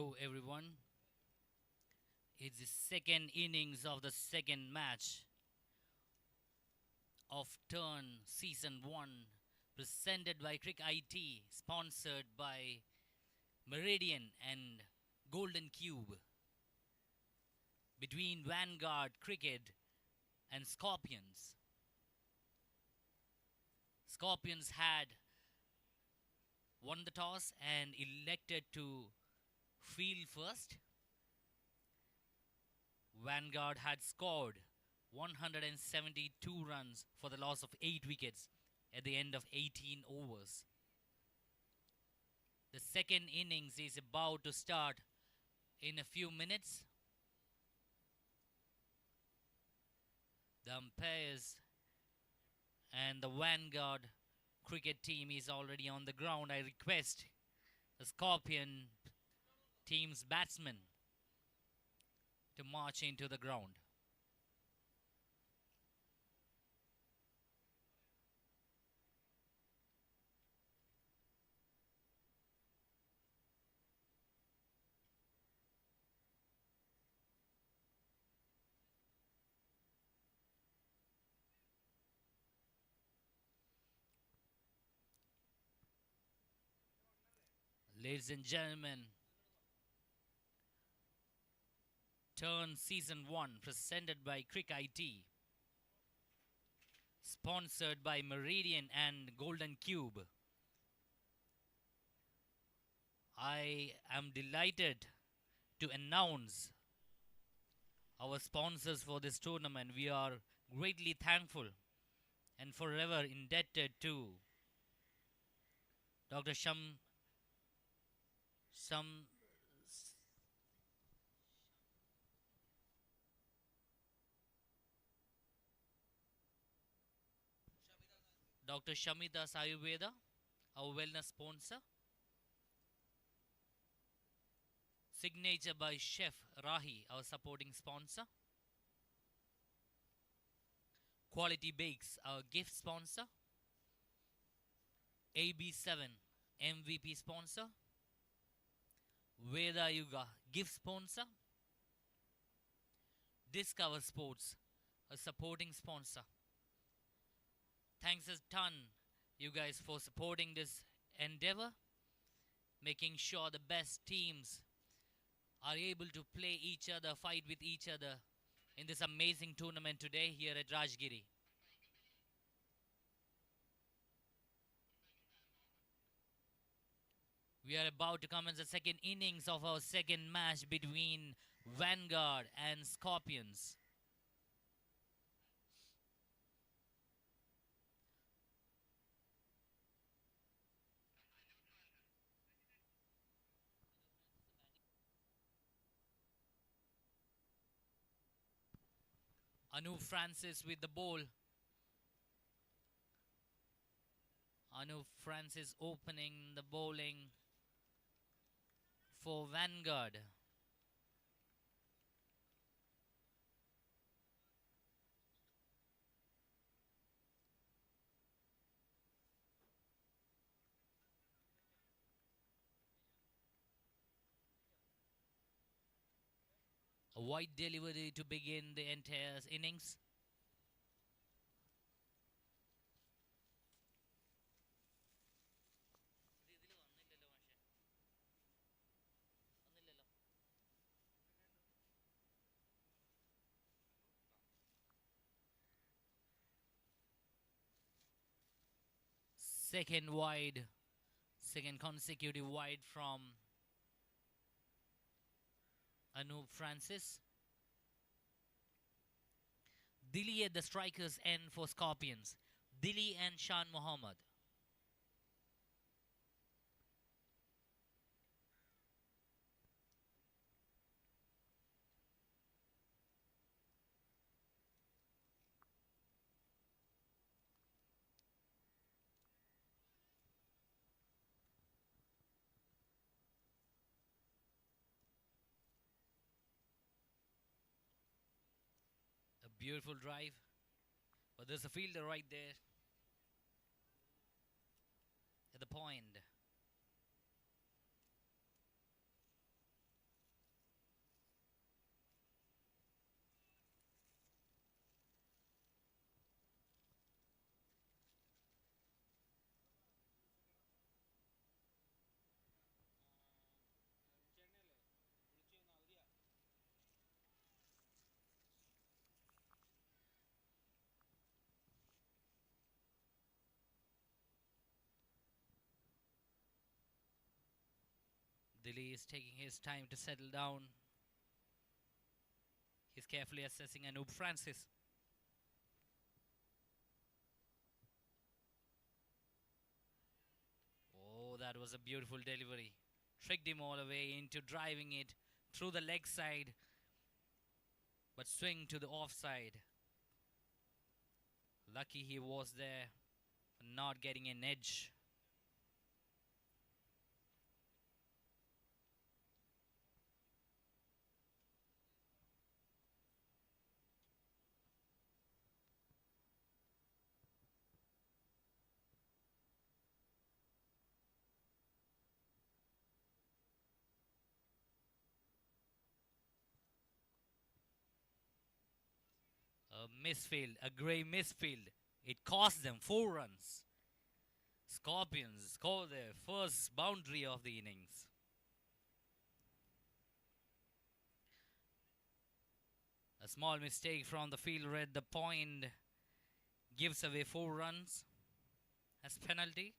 Hello everyone. It's the second innings of the second match of Turn Season 1 presented by Crick-It, sponsored by Meridian and Golden Cube between Vanguard, Crick-It and Scorpions. Scorpions had won the toss and elected to field first. Vanguard had scored 172 runs for the loss of 8 wickets at the end of 18 overs. The second innings is about to start in a few minutes. The umpires and the Vanguard cricket team is already on the ground. I request the Scorpion team's batsmen to march into the ground. Ladies and gentlemen, Turn Season 1 presented by Crick-It, sponsored by Meridian and Golden Cube. I am delighted to announce our sponsors for this tournament. We are greatly thankful and forever indebted to Dr. Dr. Shamitas Ayurveda, our wellness sponsor. Signature by Chef Rahi, our supporting sponsor. Quality Bakes, our gift sponsor. AB7, MVP sponsor. Veda Yuga, gift sponsor. Discover Sports, a supporting sponsor. Thanks a ton, you guys, for supporting this endeavor, making sure the best teams are able to play each other, fight with each other in this amazing tournament today here at Rajgiri. We are about to commence the second innings of our second match between Vanguard and Scorpions. Anu Francis with the ball. Anu Francis opening the bowling for Vanguard. A wide delivery to begin the entire innings. Second wide, second consecutive wide from Anoop Francis. Dili at the strikers end for Scorpions. Dili and Shan Muhammad. A beautiful drive. But there's a fielder right there at the point. Dilly is taking his time to settle down. He's carefully assessing Anoop Francis. Oh, that was a beautiful delivery. Tricked him all the way into driving it through the leg side, but swing to the offside. Lucky he was there, not getting an edge. A misfield, a grey misfield. It cost them 4 runs. Scorpions score their first boundary of the innings. A small mistake from the fielder at the point gives away 4 runs as penalty.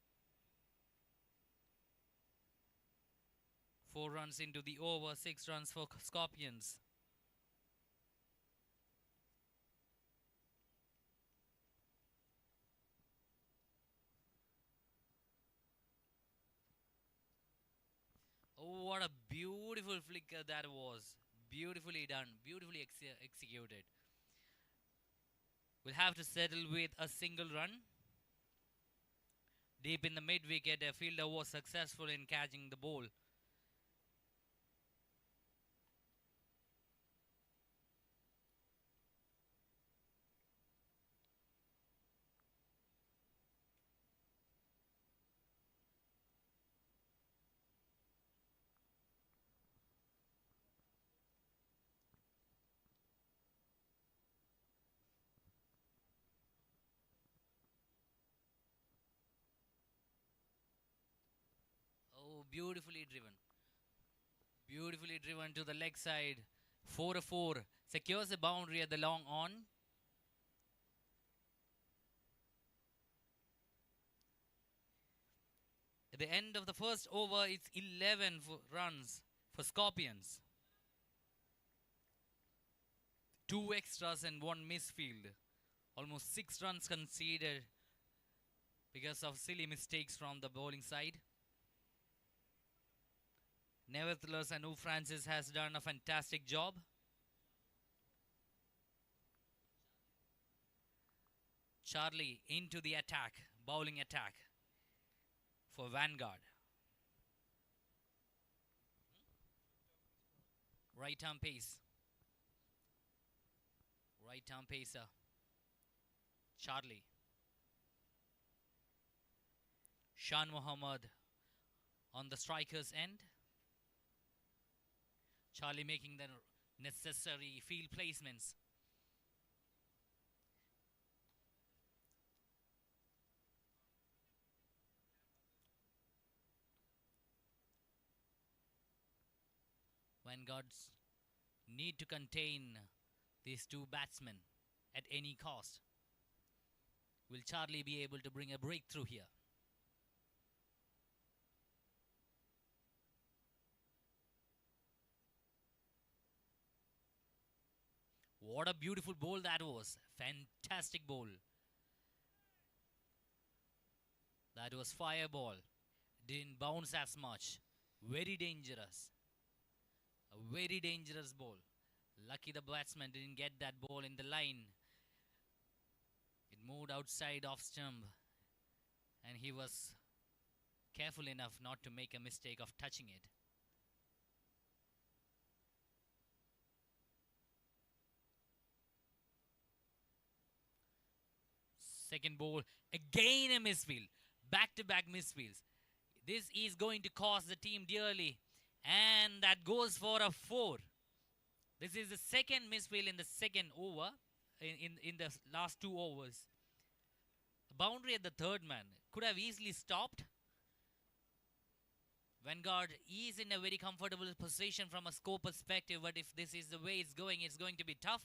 4 runs into the over, 6 runs for Scorpions. Oh, what a beautiful flicker that was. Beautifully done, beautifully executed. We'll have to settle with a single run. Deep in the mid wicket, a fielder was successful in catching the ball. Oh, beautifully driven. Beautifully driven to the leg side. 4-4. Secures the boundary at the long on. At the end of the first over, it's 11 runs for Scorpions. 2 extras and 1 misfield. Almost 6 runs conceded because of silly mistakes from the bowling side. Nevertheless, Anu Francis has done a fantastic job. Charlie into the attack, bowling attack for Vanguard. Right arm pace. Right arm pacer. Charlie. Shan Muhammad on the striker's end. Charlie making the necessary field placements. Vanguards need to contain these 2 batsmen at any cost. Will Charlie be able to bring a breakthrough here? What a beautiful ball that was. Fantastic ball. That was fireball. Didn't bounce as much. Very dangerous. A very dangerous ball. Lucky the batsman didn't get that ball in the line. It moved outside off stump. And he was careful enough not to make a mistake of touching it. Second ball, again a misfield. Back-to-back misfields. This is going to cost the team dearly. And that goes for a 4. This is the second misfield in the second over. In the last 2 overs. A boundary at the third man. Could have easily stopped. Vanguard is in a very comfortable position from a score perspective. But if this is the way it's going to be tough.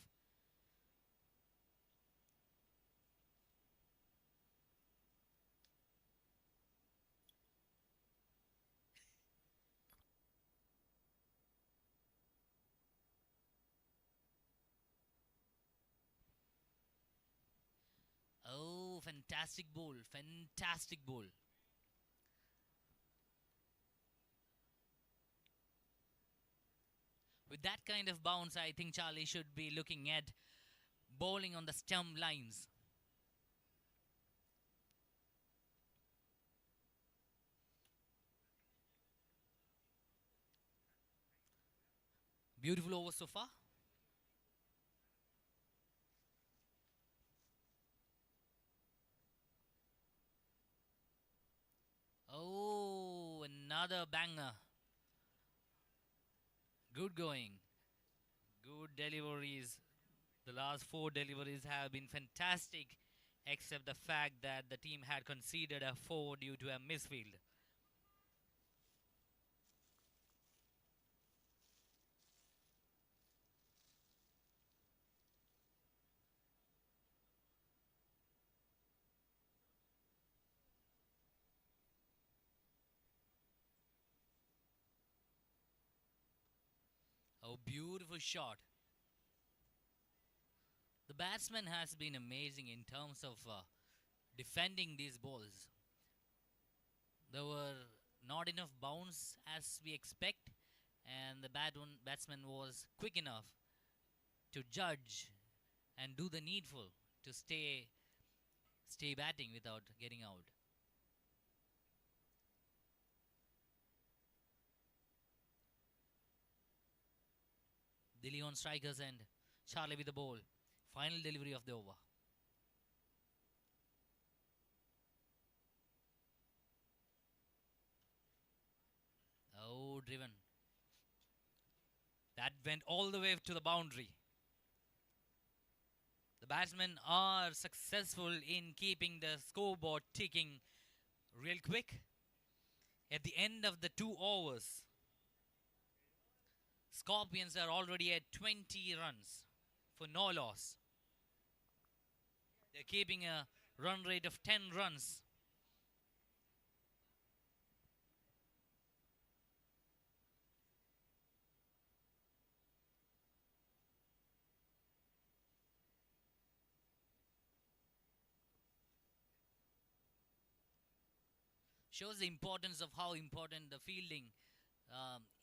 fantastic ball. Fantastic ball. With that kind of bounce, I think Charlie should be looking at bowling on the stump lines. Beautiful over so far. Oh, another banger. Good going. Good deliveries. The last four deliveries have been fantastic, except the fact that the team had conceded a four due to a misfield. Oh, beautiful shot. The batsman has been amazing in terms of defending these balls. There were not enough bounce as we expect, and the batsman was quick enough to judge and do the needful to stay batting without getting out. Dilly on strikers and Charlie with the ball. Final delivery of the over. Oh, driven. That went all the way to the boundary. The batsmen are successful in keeping the scoreboard ticking real quick. At the end of the 2 overs, Scorpions are already at 20 runs for no loss. They're keeping a run rate of 10 runs. Shows the importance of how important the fielding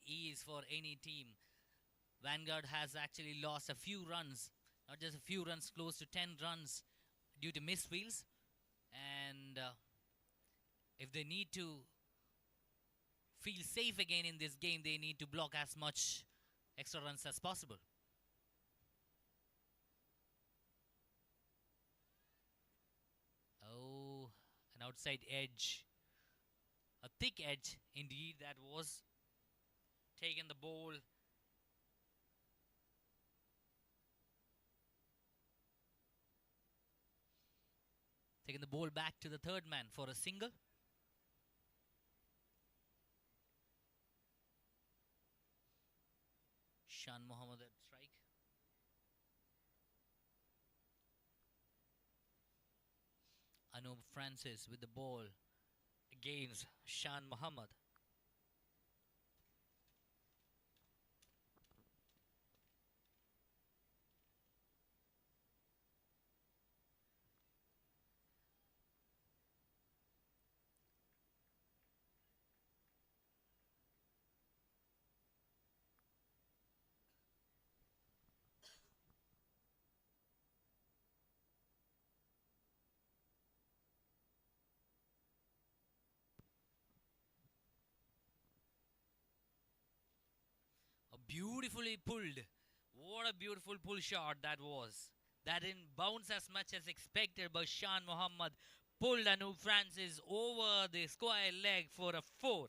is for any team. Vanguard has actually lost a few runs, not just a few runs, close to 10 runs due to misfields. And if they need to feel safe again in this game, they need to block as much extra runs as possible. Oh, an outside edge. A thick edge, indeed, that was. Taken the ball. Taking the ball back to the third man for a single. Shan Muhammad at strike. Anup Francis with the ball against Shan Muhammad. A beautifully pulled. What a beautiful pull shot that was. That didn't bounce as much as expected, but Shan Muhammad pulled Anup Francis over the square leg for a four.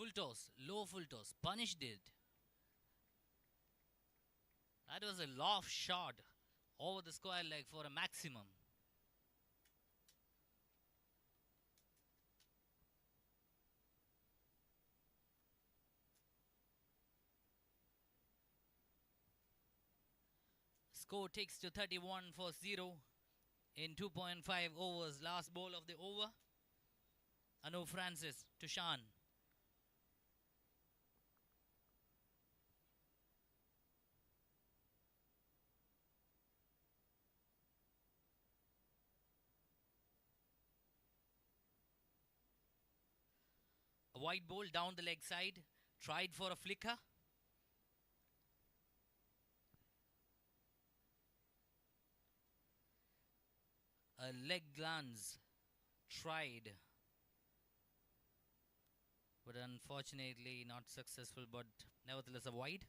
Full toss, low full toss, punished it. That was a loft shot over the square leg for a maximum. Score takes to 31 for 0 in 2.5 overs. Last ball of the over. Anu Francis to Shan. A wide ball down the leg side. Tried for a flicker. A leg glance. Tried. But unfortunately not successful, but nevertheless a wide.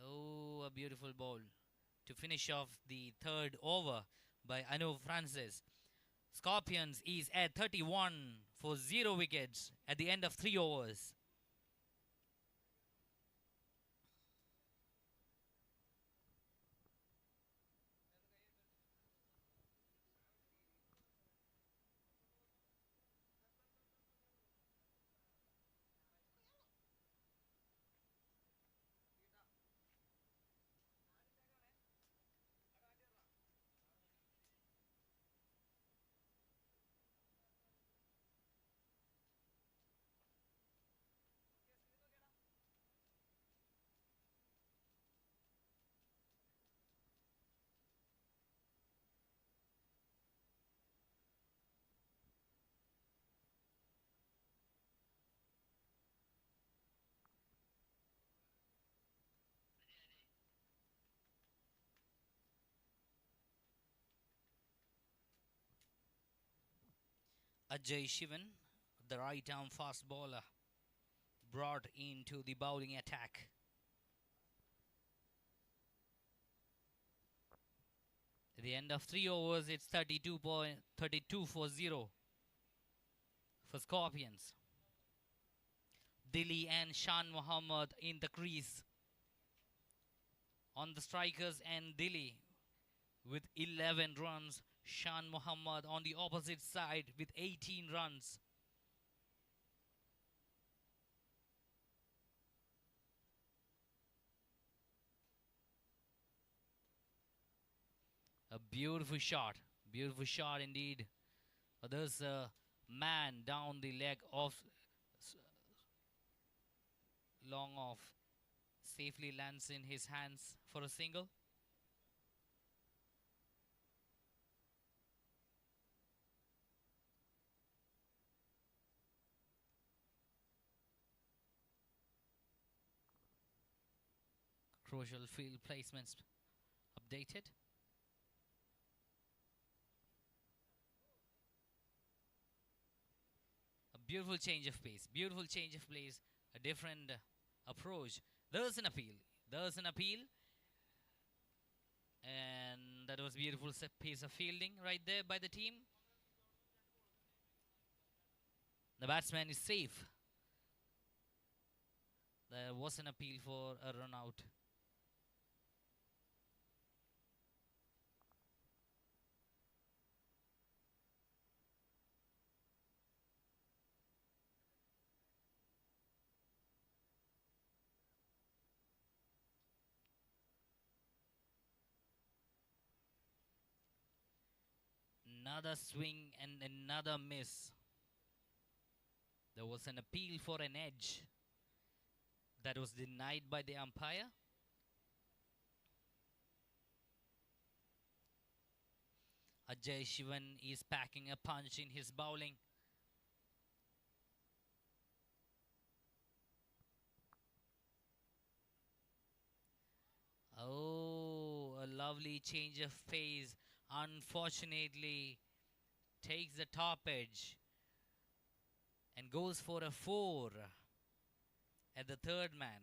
Oh, a beautiful ball to finish off the third over by Anu Francis. Scorpions is at 31 for 0 wickets at the end of 3 overs. Ajay Shivan, the right arm fast bowler, brought into the bowling attack. At the end of 3 overs, it's 32 for 0 for Scorpions. Dilly and Shan Muhammad in the crease. On the strikers and Dilly with 11 runs. Shan Muhammad on the opposite side with 18 runs. A beautiful shot indeed. There's a man down the leg off, long off, safely lands in his hands for a single. Crucial field placements updated. A beautiful change of pace, a different approach. There's an appeal. And that was beautiful piece of fielding right there by the team. The batsman is safe. There was an appeal for a run out. Another swing and another miss. There was an appeal for an edge that was denied by the umpire. Ajay Shivan is packing a punch in his bowling. Oh, a lovely change of pace. Unfortunately, takes the top edge and goes for a 4 at the third man.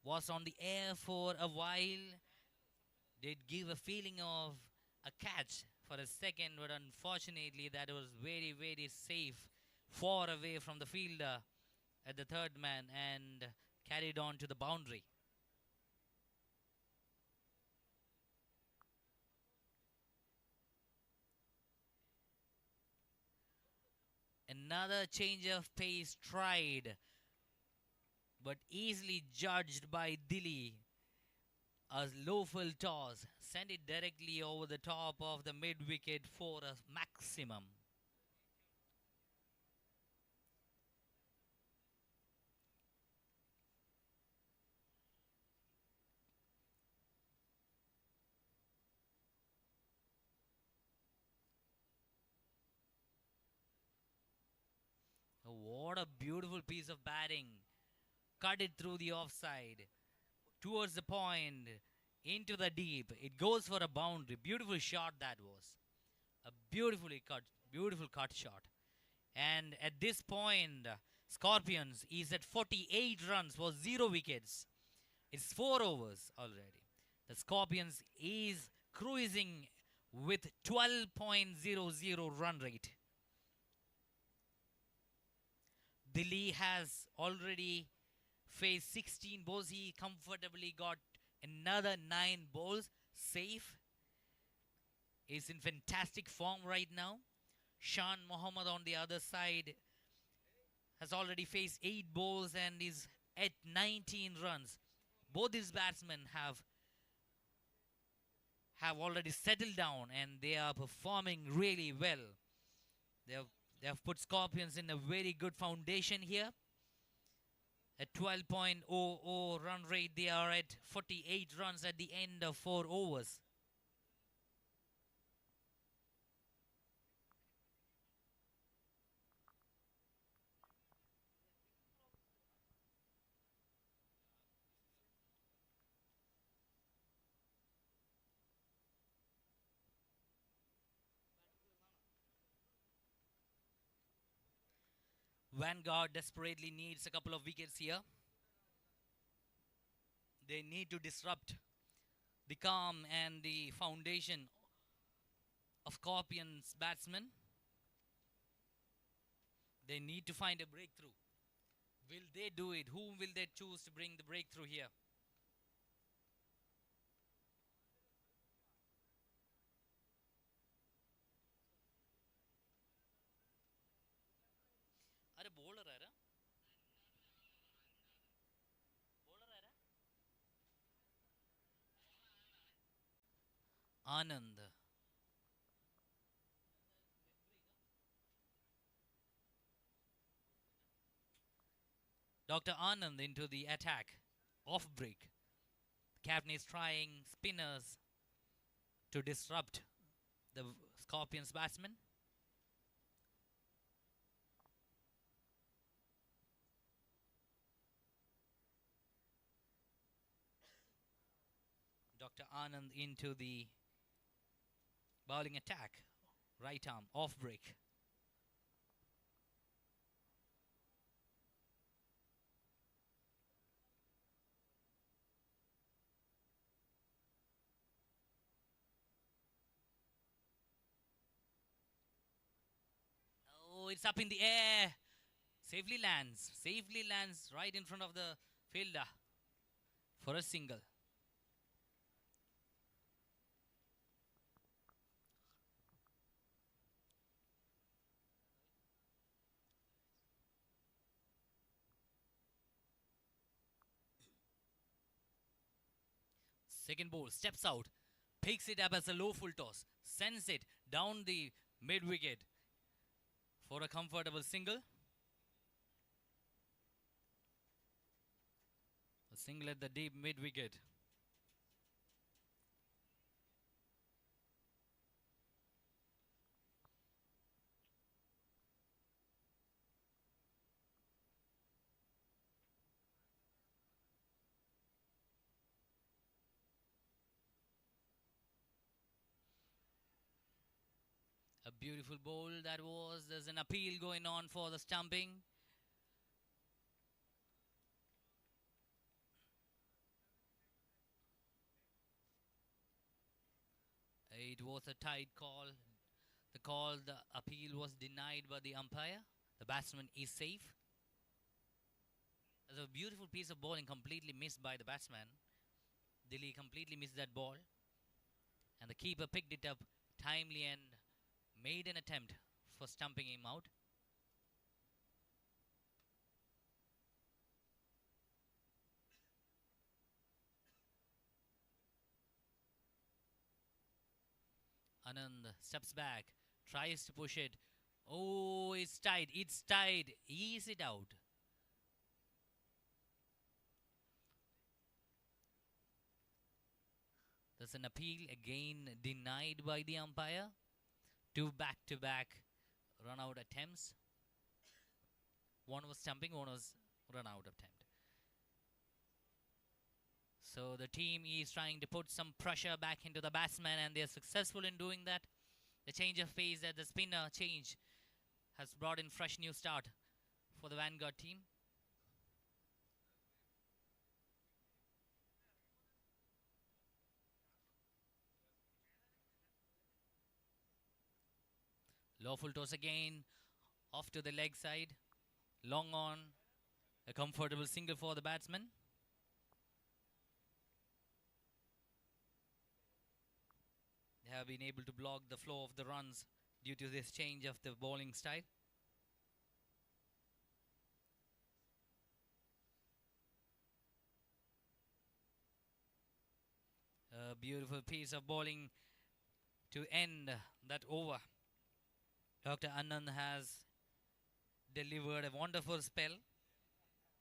Was on the air for a while. Did give a feeling of a catch for a second, but unfortunately, that was very, very safe, far away from the fielder at the third man and carried on to the boundary. Another change of pace tried, but easily judged by Dilly. A low-full toss sent it directly over the top of the mid-wicket for a maximum. What a beautiful piece of batting. Cut it through the offside, towards the point, into the deep. It goes for a boundary. Beautiful shot that was. A beautiful cut shot. And at this point, Scorpions is at 48 runs for 0 wickets. It's 4 overs already. The Scorpions is cruising with 12.00 run rate. Delhi has already faced 16 balls. He comfortably got another 9 balls safe. Is in fantastic form right now. Shan Mohammed on the other side has already faced 8 balls and is at 19 runs. Both these batsmen have already settled down and they are performing really well. They have put Scorpions in a very good foundation here. At 12.00 run rate, they are at 48 runs at the end of 4 overs. Vanguard desperately needs a couple of wickets here. They need to disrupt the calm and the foundation of Scorpions batsmen. They need to find a breakthrough. Will they do it? Whom will they choose to bring the breakthrough here? अरे bowler है ना bowler है ना Anand. Dr. Anand into the attack. Off break. Captain is trying spinners to disrupt the Scorpions batsmen. Dr. Anand into the bowling attack. Right arm, off break. Oh, it's up in the air. Safely lands right in front of the fielder for a single. Second ball steps out, picks it up as a low full toss, sends it down the mid wicket for a comfortable single. A single at the deep mid wicket. A beautiful bowl that was. There's an appeal going on for the stumping. It was a tight call. The appeal was denied by the umpire. The batsman is safe. There's a beautiful piece of bowling completely missed by the batsman. Delhi completely missed that ball. And the keeper picked it up timely and made an attempt for stumping him out. Anand steps back, tries to push it. Oh, it's tight. It's tight. Ease it out. There's an appeal again denied by the umpire. Two back-to-back run-out attempts. One was stumping, one was run-out attempt. So the team is trying to put some pressure back into the batsman, and they're successful in doing that. The change of pace at the spinner change has brought in fresh new start for the Vanguard team. Lawful toss again, off to the leg side, long on, a comfortable single for the batsman. They have been able to block the flow of the runs due to this change of the bowling style. A beautiful piece of bowling to end that over. Dr. Anand has delivered a wonderful spell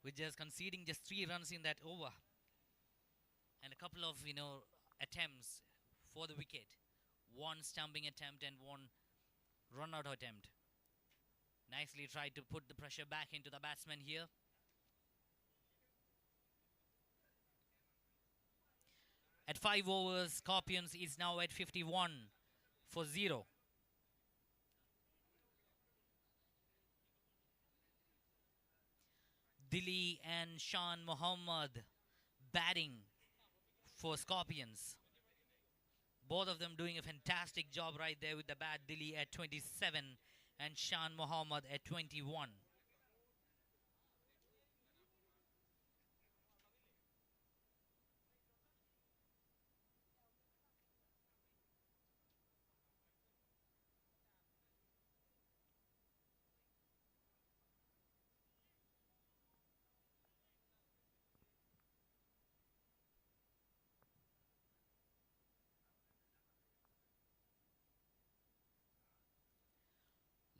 with just conceding just 3 runs in that over and a couple of attempts for the wicket. One stumping attempt and one run out attempt. Nicely tried to put the pressure back into the batsman here. At 5 overs, Scorpions is now at 51 for 0. Dilly and Shan Muhammad batting for Scorpions. Both of them doing a fantastic job right there with the bat. Dilly at 27 and Shan Muhammad at 21.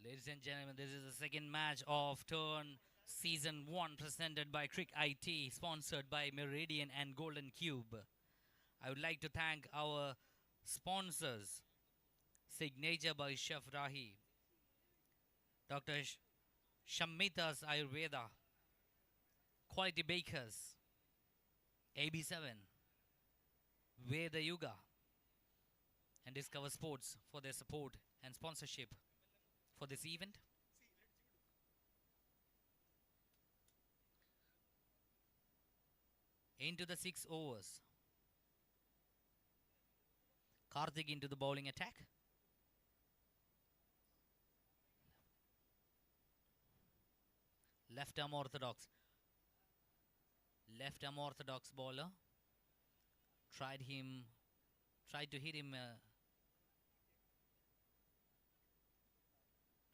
Ladies and gentlemen, this is the second match of Turn Season 1 presented by Crick-It, sponsored by Meridian and Golden Cube. I would like to thank our sponsors, Signature by Chef Rahi, Dr. Shamita's Ayurveda, Quality Bakers, AB7, Veda Yoga, and Discover Sports for their support and sponsorship for this event. Into the 6 overs. Karthik into the bowling attack. Left arm orthodox. Left arm orthodox bowler. Tried to hit him.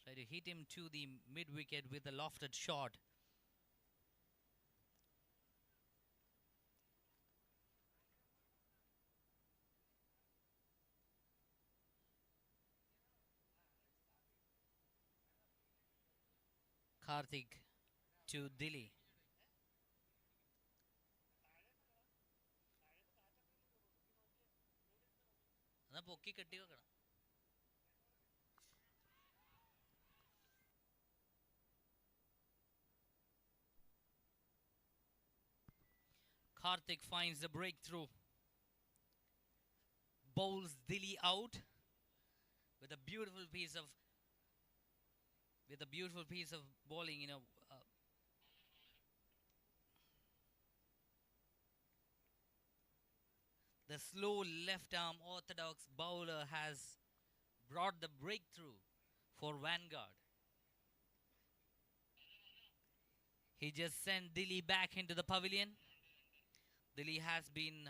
Tried to hit him to the mid wicket with a lofted shot. Karthik to Dilly. Karthik finds the breakthrough. Bowls Dilly out with a beautiful piece of bowling, The slow left arm orthodox bowler has brought the breakthrough for Vanguard. He just sent Dilly back into the pavilion. Dilly has been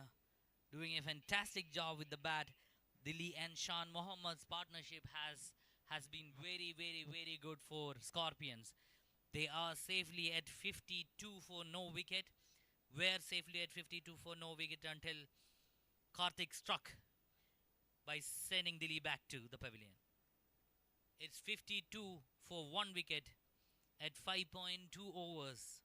doing a fantastic job with the bat. Dilly and Shan Mohammad's partnership has been very, very, very good for Scorpions. They are safely at 52 for no wicket. Were safely at 52 for no wicket until Karthik struck by sending Dilly back to the pavilion. It's 52 for one wicket at 5.2 overs.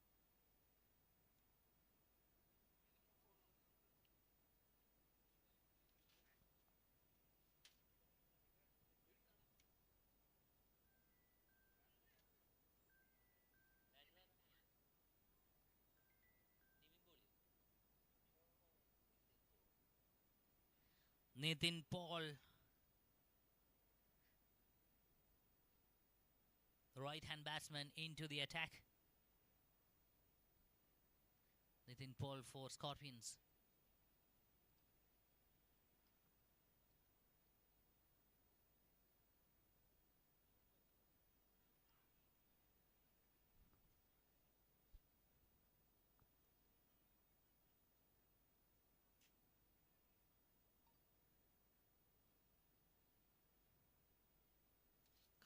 Nathan Paul, the right hand batsman, into the attack. Nathan Paul for Scorpions.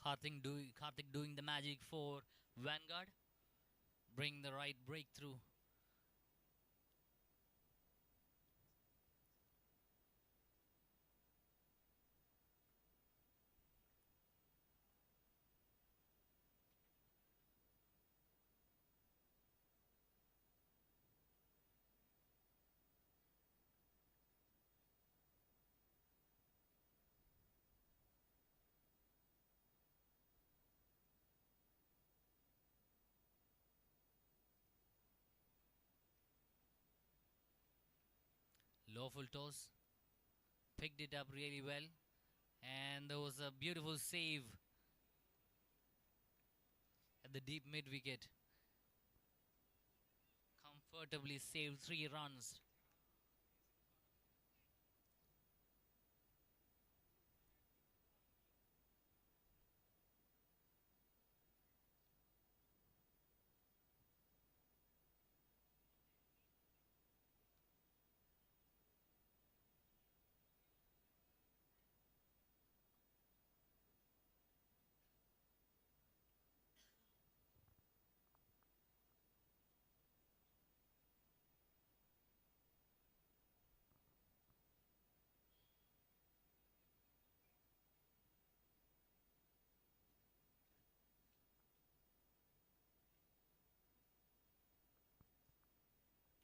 Karthik doing the magic for Vanguard. Bring the right breakthrough. Lawful toss. Picked it up really well. And there was a beautiful save at the deep mid wicket. Comfortably saved 3 runs.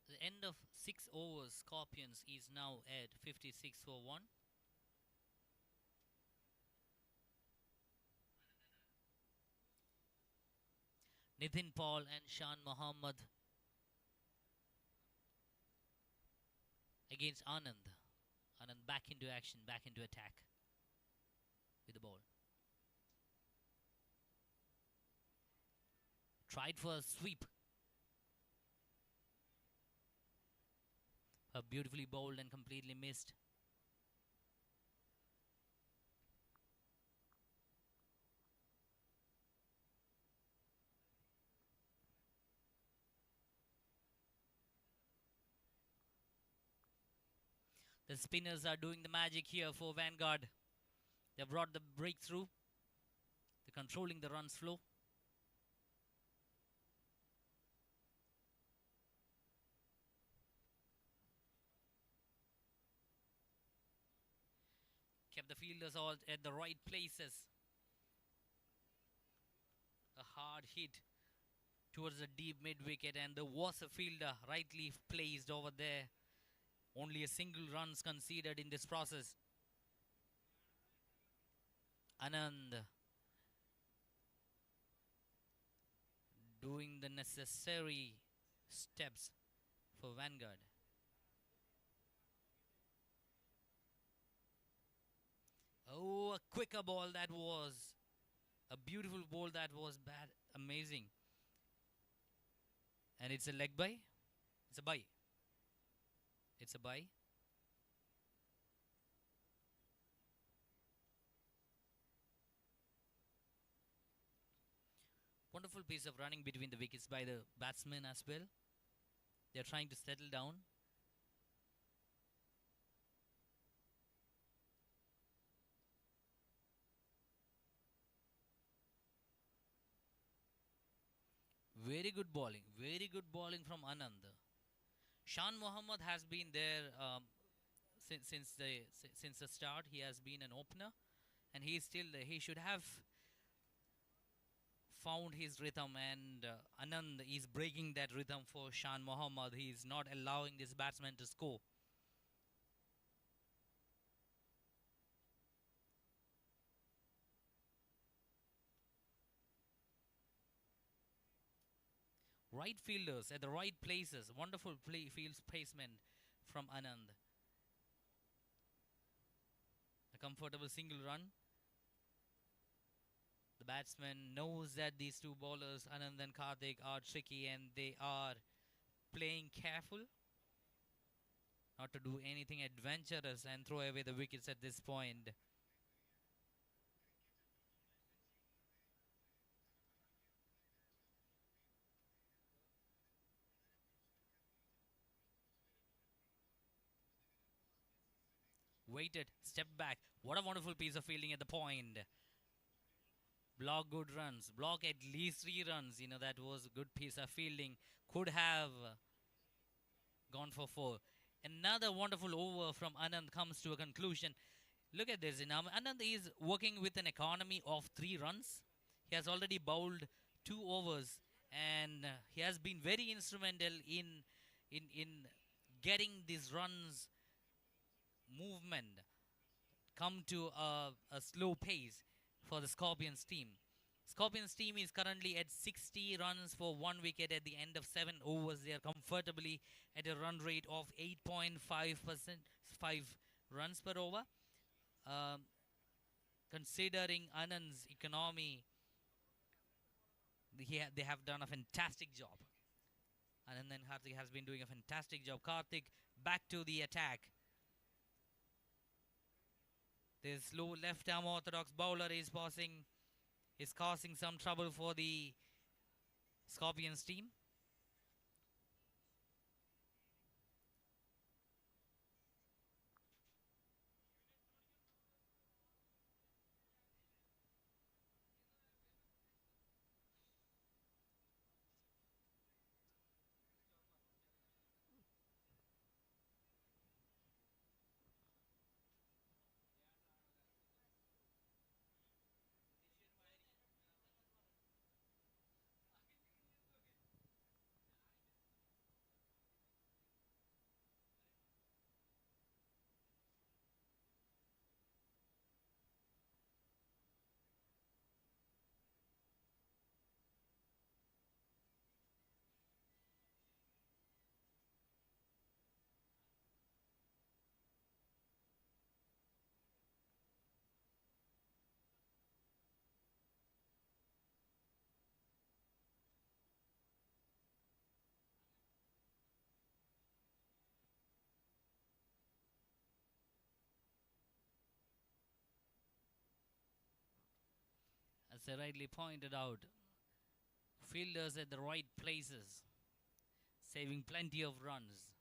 The end of 6 overs, Scorpions is now at 56 for 1. Nitin Paul and Shan Mohammad against Anand. Anand back into action, back into attack with the ball. Tried for a sweep. Beautifully bowled and completely missed. The spinners are doing the magic here for Vanguard. They brought the breakthrough. They're controlling the runs flow. Kept the fielders all at the right places. A hard hit towards the deep mid wicket, and there was a fielder rightly placed over there. Only a single runs conceded in this process. Anand doing the necessary steps for Vanguard. Oh, a quicker ball that was. A beautiful ball that was bad. Amazing. And it's a leg by. It's a bye. It's a bye. wonderful piece of running between the wickets by the batsmen as well. They're trying to settle down. Very good bowling from Anand. Shan Mohammed has been there since the start. He has been an opener, and he's still there. He should have found his rhythm, and Anand is breaking that rhythm for Shan Mohammed. He is not allowing this batsman to score. Right fielders at the right places. Wonderful field placement from Anand. A comfortable single run. The batsman knows that these two bowlers, Anand and Karthik, are tricky, and they are playing careful not to do anything adventurous and throw away the wickets at this point. Waited, stepped back. What a wonderful piece of fielding at the point. Block good runs. Block at least 3 runs. That was a good piece of fielding. Could have gone for 4. Another wonderful over from Anand comes to a conclusion. Look at this. Anand is working with an economy of 3 runs. He has already bowled 2 overs, and he has been very instrumental in getting these runs movement come to a slow pace for the Scorpions team. Scorpions team is currently at 60 runs for 1 wicket at the end of 7 overs. They are comfortably at a run rate of 8.5%, 5 runs per over. Considering Anand's economy, they have done a fantastic job. Anand and Karthik has been doing a fantastic job. Karthik back to the attack. The slow left-arm orthodox bowler is causing some trouble for the Scorpions team. As I rightly pointed out, fielders at the right places, saving plenty of runs.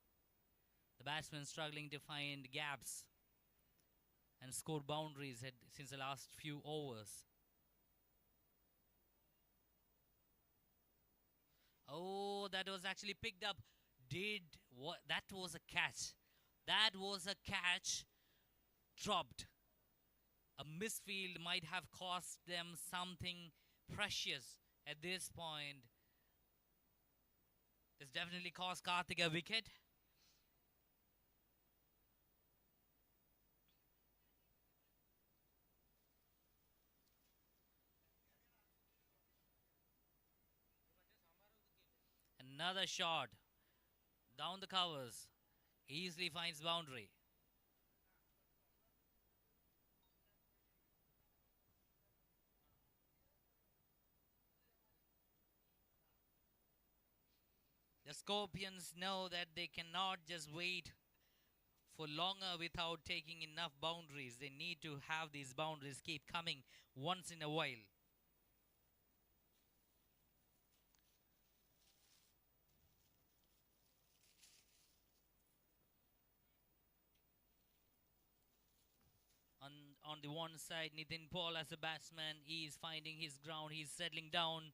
The batsmen struggling to find gaps and score boundaries since the last few overs. Oh, that was actually picked up. That was a catch. That was a catch dropped. A misfield might have cost them something precious at this point. This definitely cost Karthik a wicket. Another shot down the covers. Easily finds boundary. The Scorpions know that they cannot just wait for longer without taking enough boundaries. They need to have these boundaries keep coming once in a while. on the one side. Nitin Paul as a batsman, he is finding his ground. He's settling down.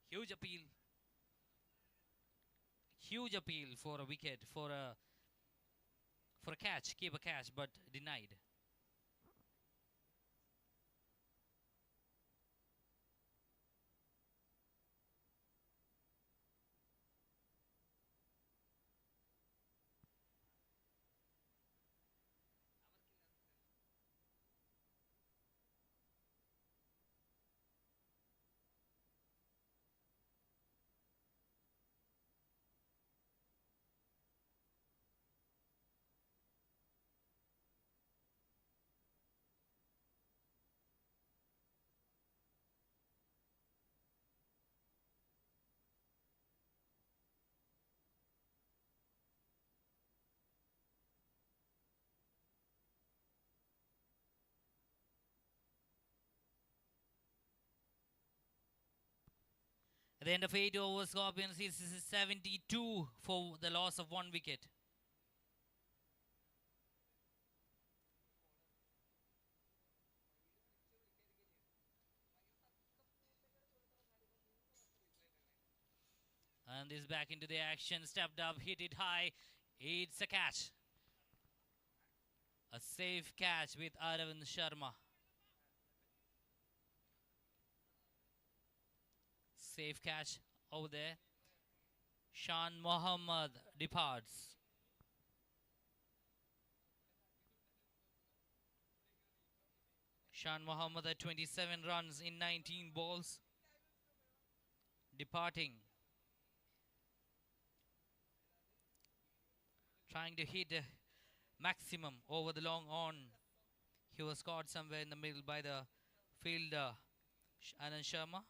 Huge appeal. Huge appeal for a wicket, for a catch, keep a catch, but denied. At the end of 8 overs, Scorpions is 72 for the loss of 1 wicket. And is back into the action. Stepped up, hit it high. It's a catch. A safe catch with Aravind Sharma. Safe catch over there. Shan Mohammed departs. Shan Mohammed at 27 runs in 19 balls. Departing. Trying to hit a maximum over the long on. He was caught somewhere in the middle by the fielder Anand Sharma.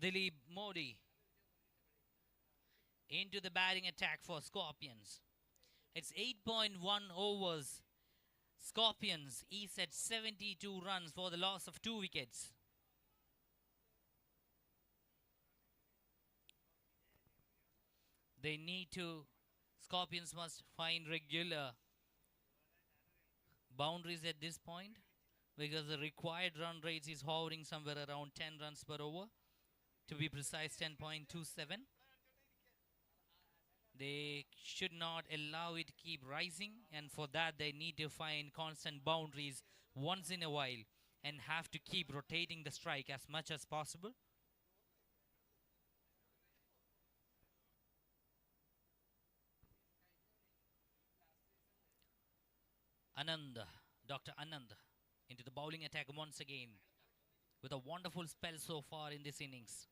Dilip Modi into the batting attack for Scorpions. It's 8.1 overs. Scorpions is at 72 runs for the loss of 2 wickets. They need to, Scorpions must find regular boundaries at this point because the required run rate is hovering somewhere around 10 runs per over. To be precise, 10.27. They should not allow it to keep rising, and for that they need to find constant boundaries once in a while and have to keep rotating the strike as much as possible. Anand, Dr. Anand, into the bowling attack once again with a wonderful spell so far in this innings.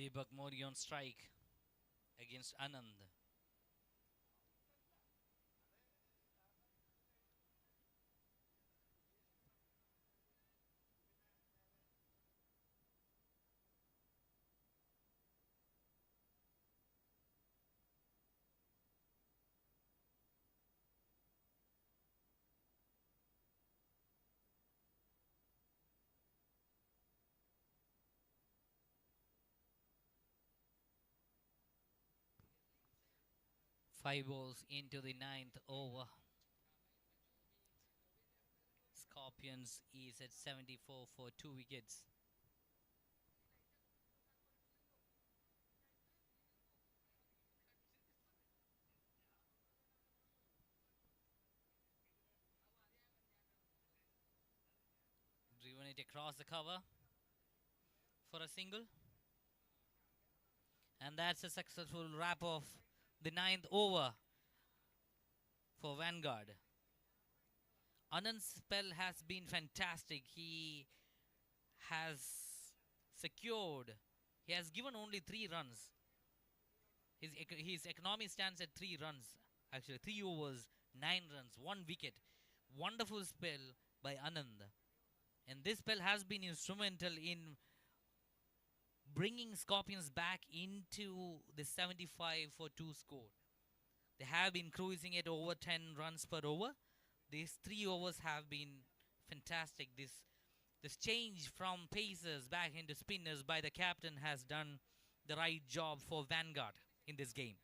Deepak Modi on strike against Anand. Five balls into the ninth over. Scorpions is at 74 for 2 wickets. Driven it across the cover for a single. And that's a successful wrap of the ninth over for Vanguard. Anand's spell has been fantastic. Has secured, he has given only 3 runs. His economy stands at 3 runs. Actually, 3 overs, 9 runs, 1 wicket. Wonderful spell by Anand. And this spell has been instrumental in bringing Scorpions back into the 75 for 2 score. They have been cruising at over 10 runs per over. These 3 overs have been fantastic. This change from pacers back into spinners by the captain has done the right job for Vanguard in this game.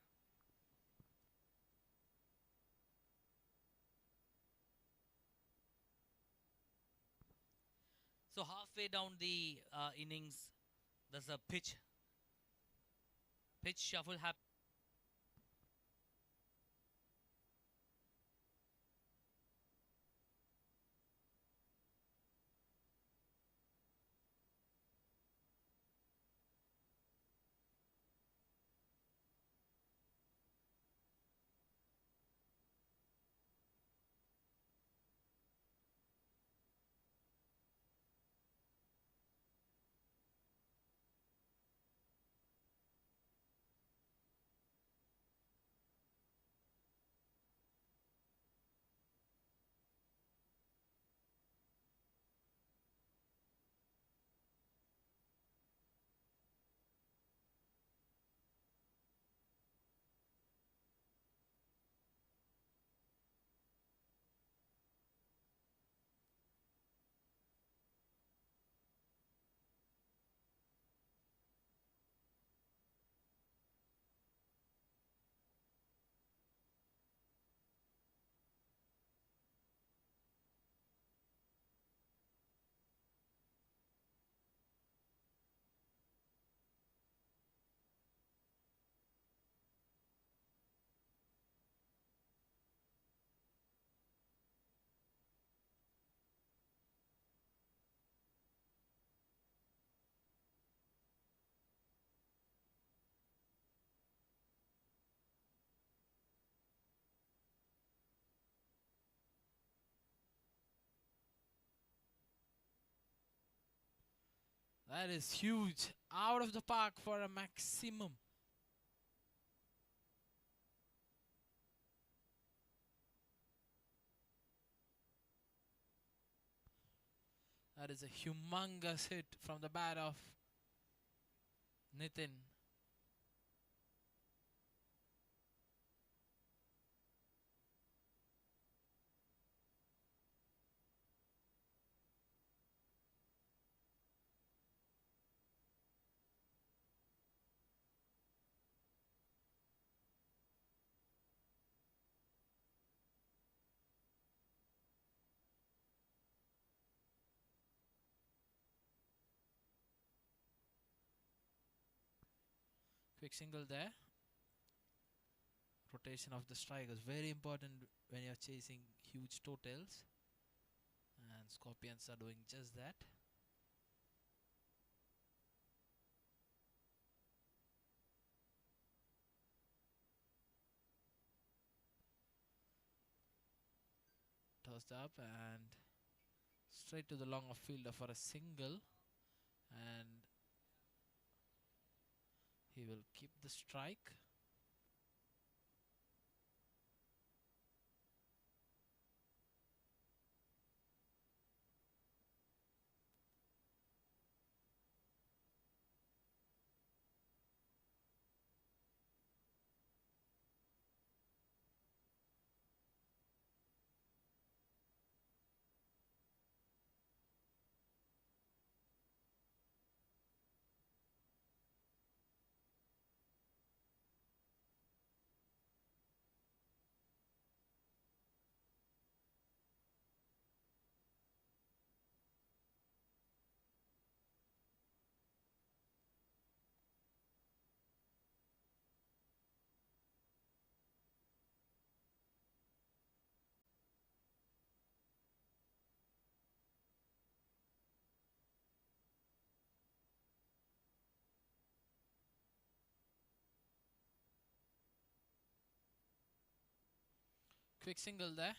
So halfway down the innings, there's a pitch shuffle happening. That is huge. Out of the park for a maximum. That is a humongous hit from the bat of Nitin. Quick single there. Rotation of the strike is very important when you're chasing huge totals. And Scorpions are doing just that. Tossed up and straight to the long off fielder for a single. And He will keep the strike. Quick single there.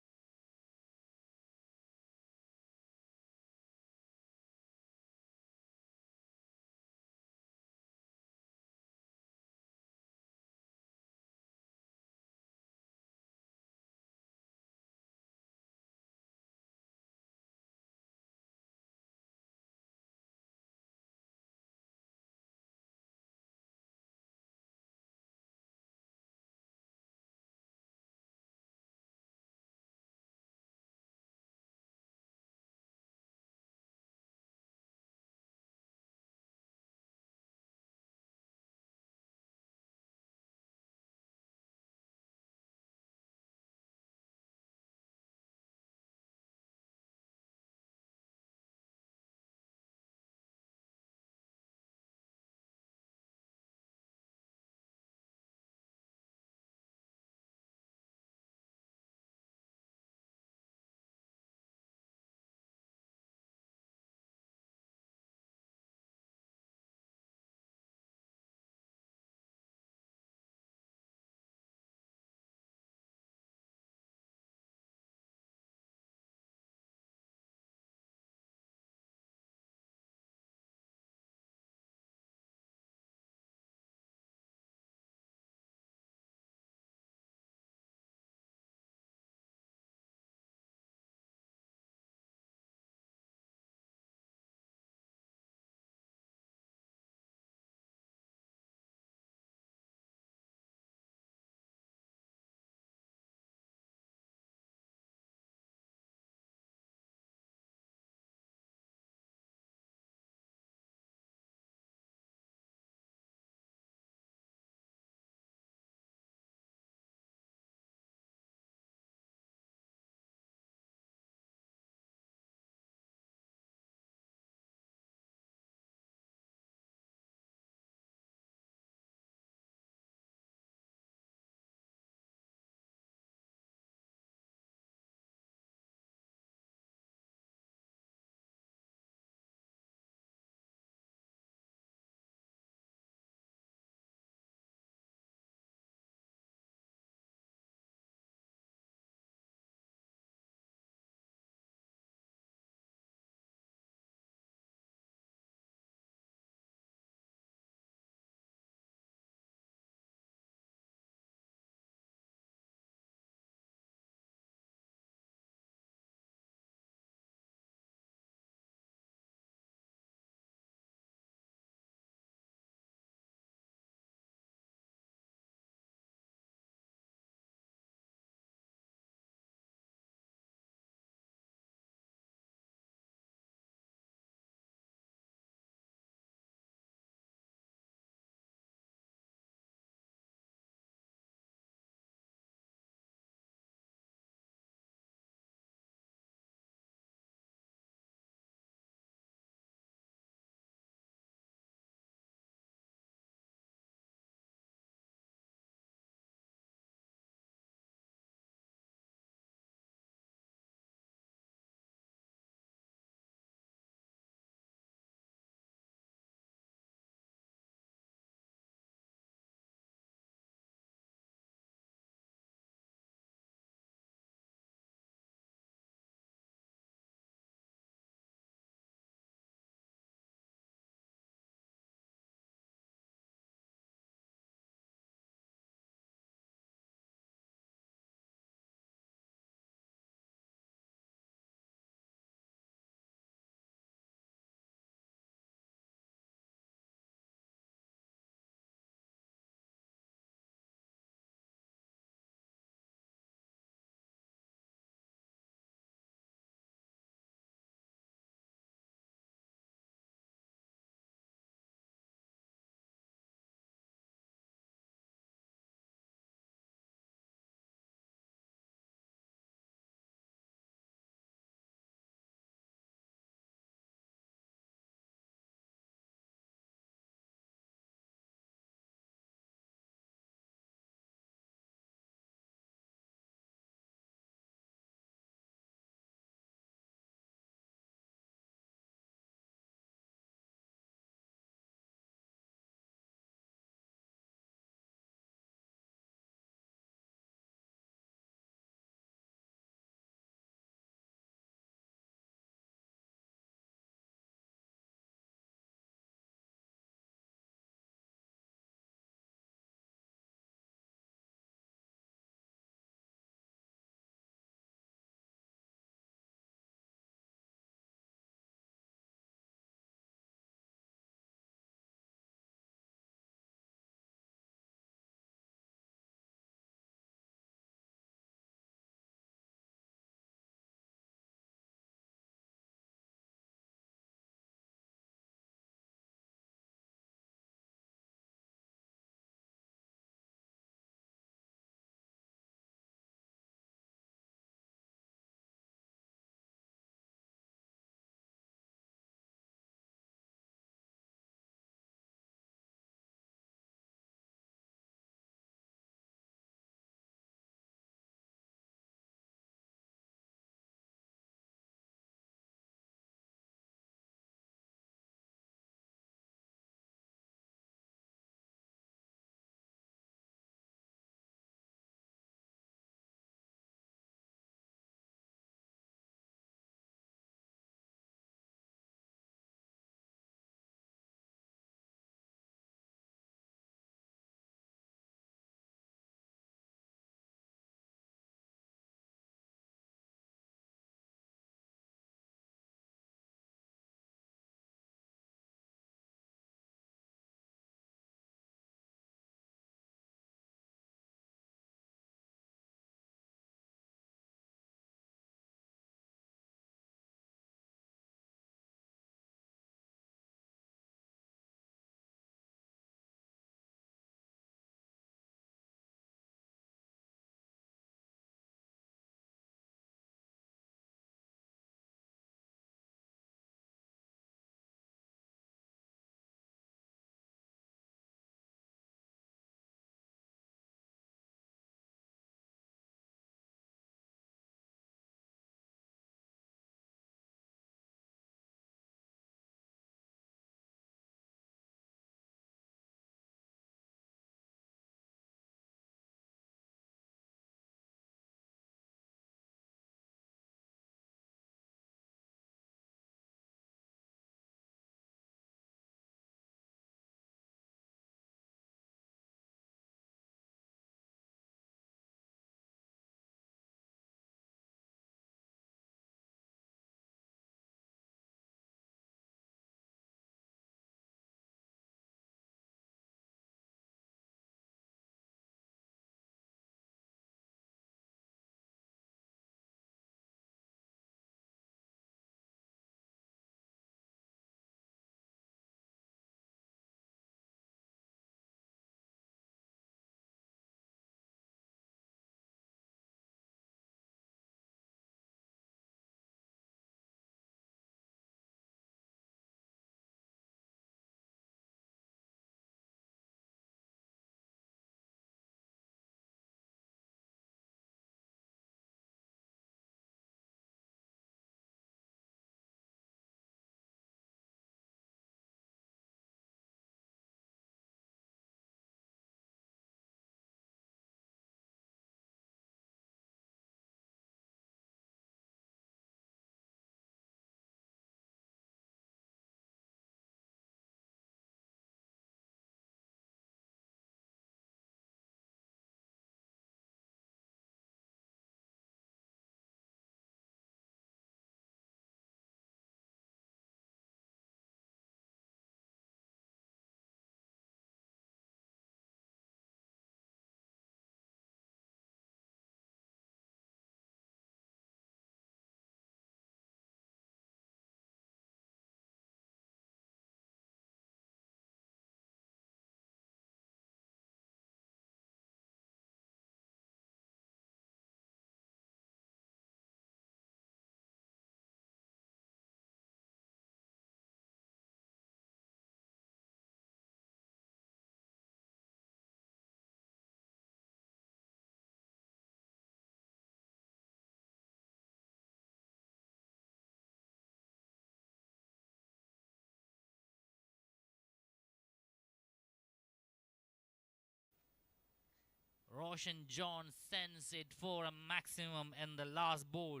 Roshan John sends it for a maximum in the last bowl.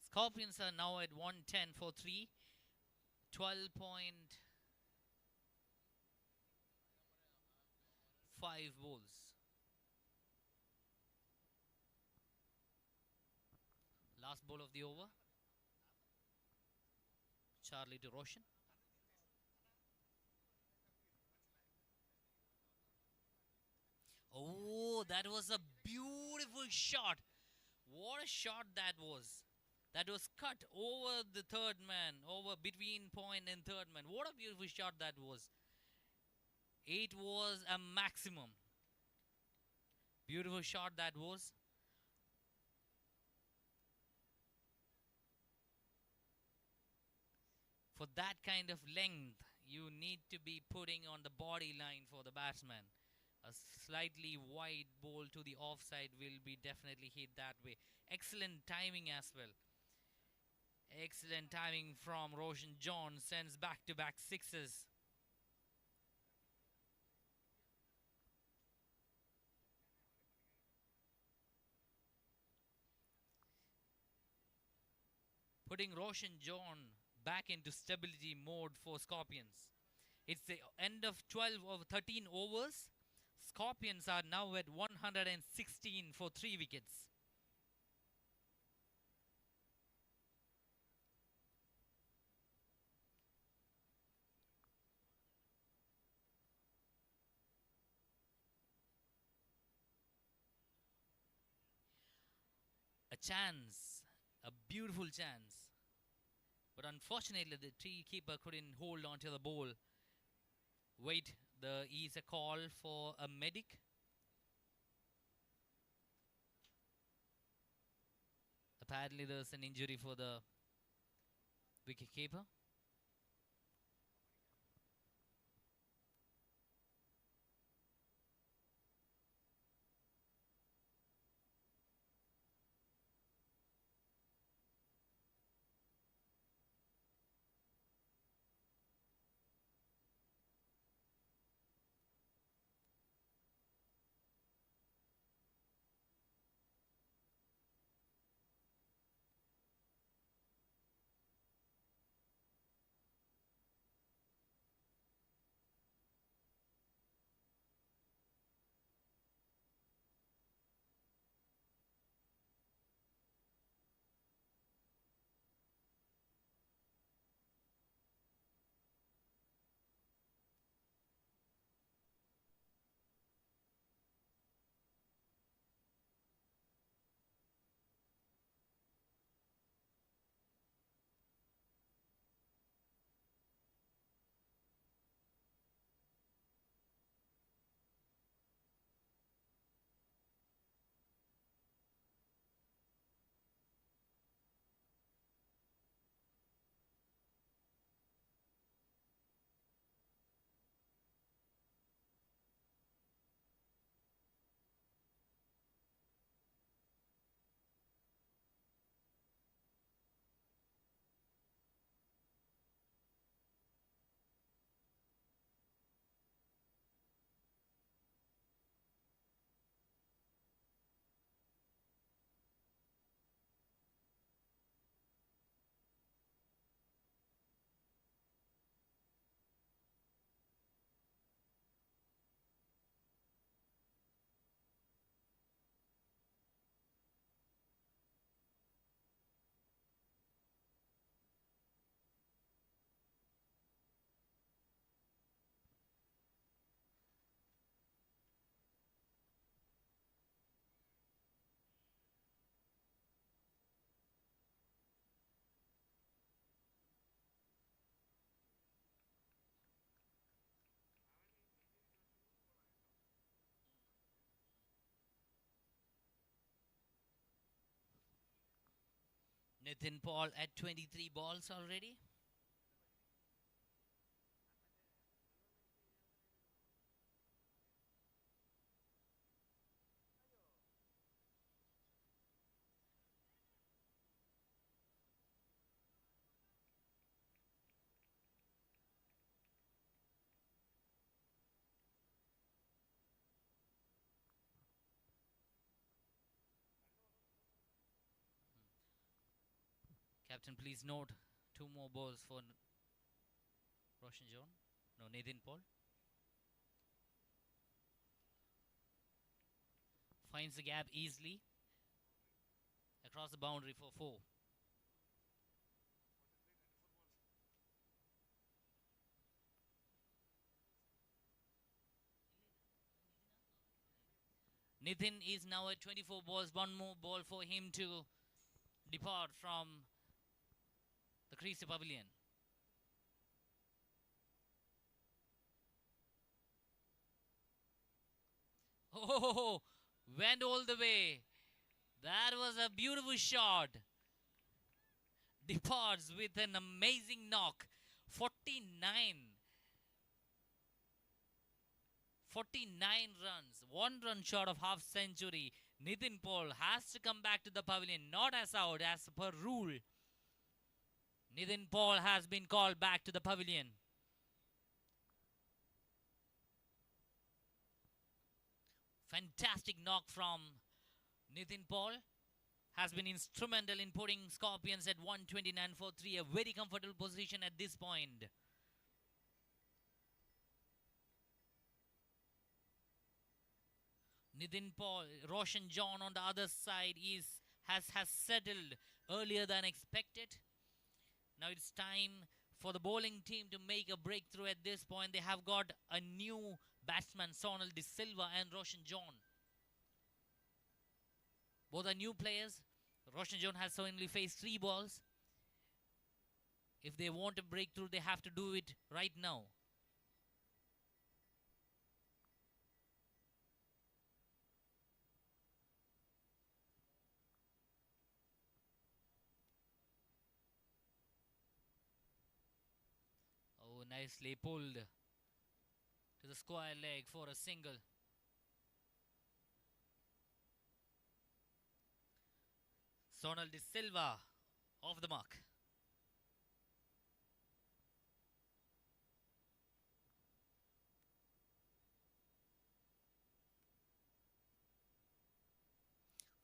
Scorpions are now at 110 for 3. 12.5 balls. Last ball of the over. Charlie to Roshan. Oh, that was a beautiful shot. What a shot that was. That was cut over the third man, over between point and third man. What a beautiful shot that was. It was a maximum. Beautiful shot that was. For that kind of length, you need to be putting on the body line for the batsman. A slightly wide ball to the offside will be definitely hit that way. Excellent timing as well. Excellent timing from Roshan John. Sends back-to-back sixes. Putting Roshan John back into stability mode for Scorpions. It's the end of 12 of 13 overs. Scorpions are now at 116 for 3 wickets. A chance, a beautiful chance. But unfortunately, the tree keeper couldn't hold on to the ball. Wait, there is a call for a medic. Apparently, there's an injury for the wicket keeper. Nitin Paul at 23 balls already. Captain, please note 2 more balls for Roshan John. No, Nathan Paul. Finds the gap easily. Across the boundary for 4. Nitin is now at 24 balls. 1 more ball for him to depart from the crease pavilion. Oh, went all the way. That was a beautiful shot. Departs with an amazing knock. 49. 49 runs. 1 run short of half century. Nitin Paul has to come back to the pavilion. Not as out as per rule. Nitin Paul has been called back to the pavilion. Fantastic knock from Nitin Paul. Has been instrumental in putting Scorpions at 129 for 3. A very comfortable position at this point. Nitin Paul, Roshan John on the other side has settled earlier than expected. Now it's time for the bowling team to make a breakthrough at this point. They have got a new batsman, Sonal De Silva and Roshan John. Both are new players. Roshan John has only faced 3 balls. If they want a breakthrough, they have to do it right now. Oh, nicely pulled to the square leg for a single. Sonal De Silva off the mark.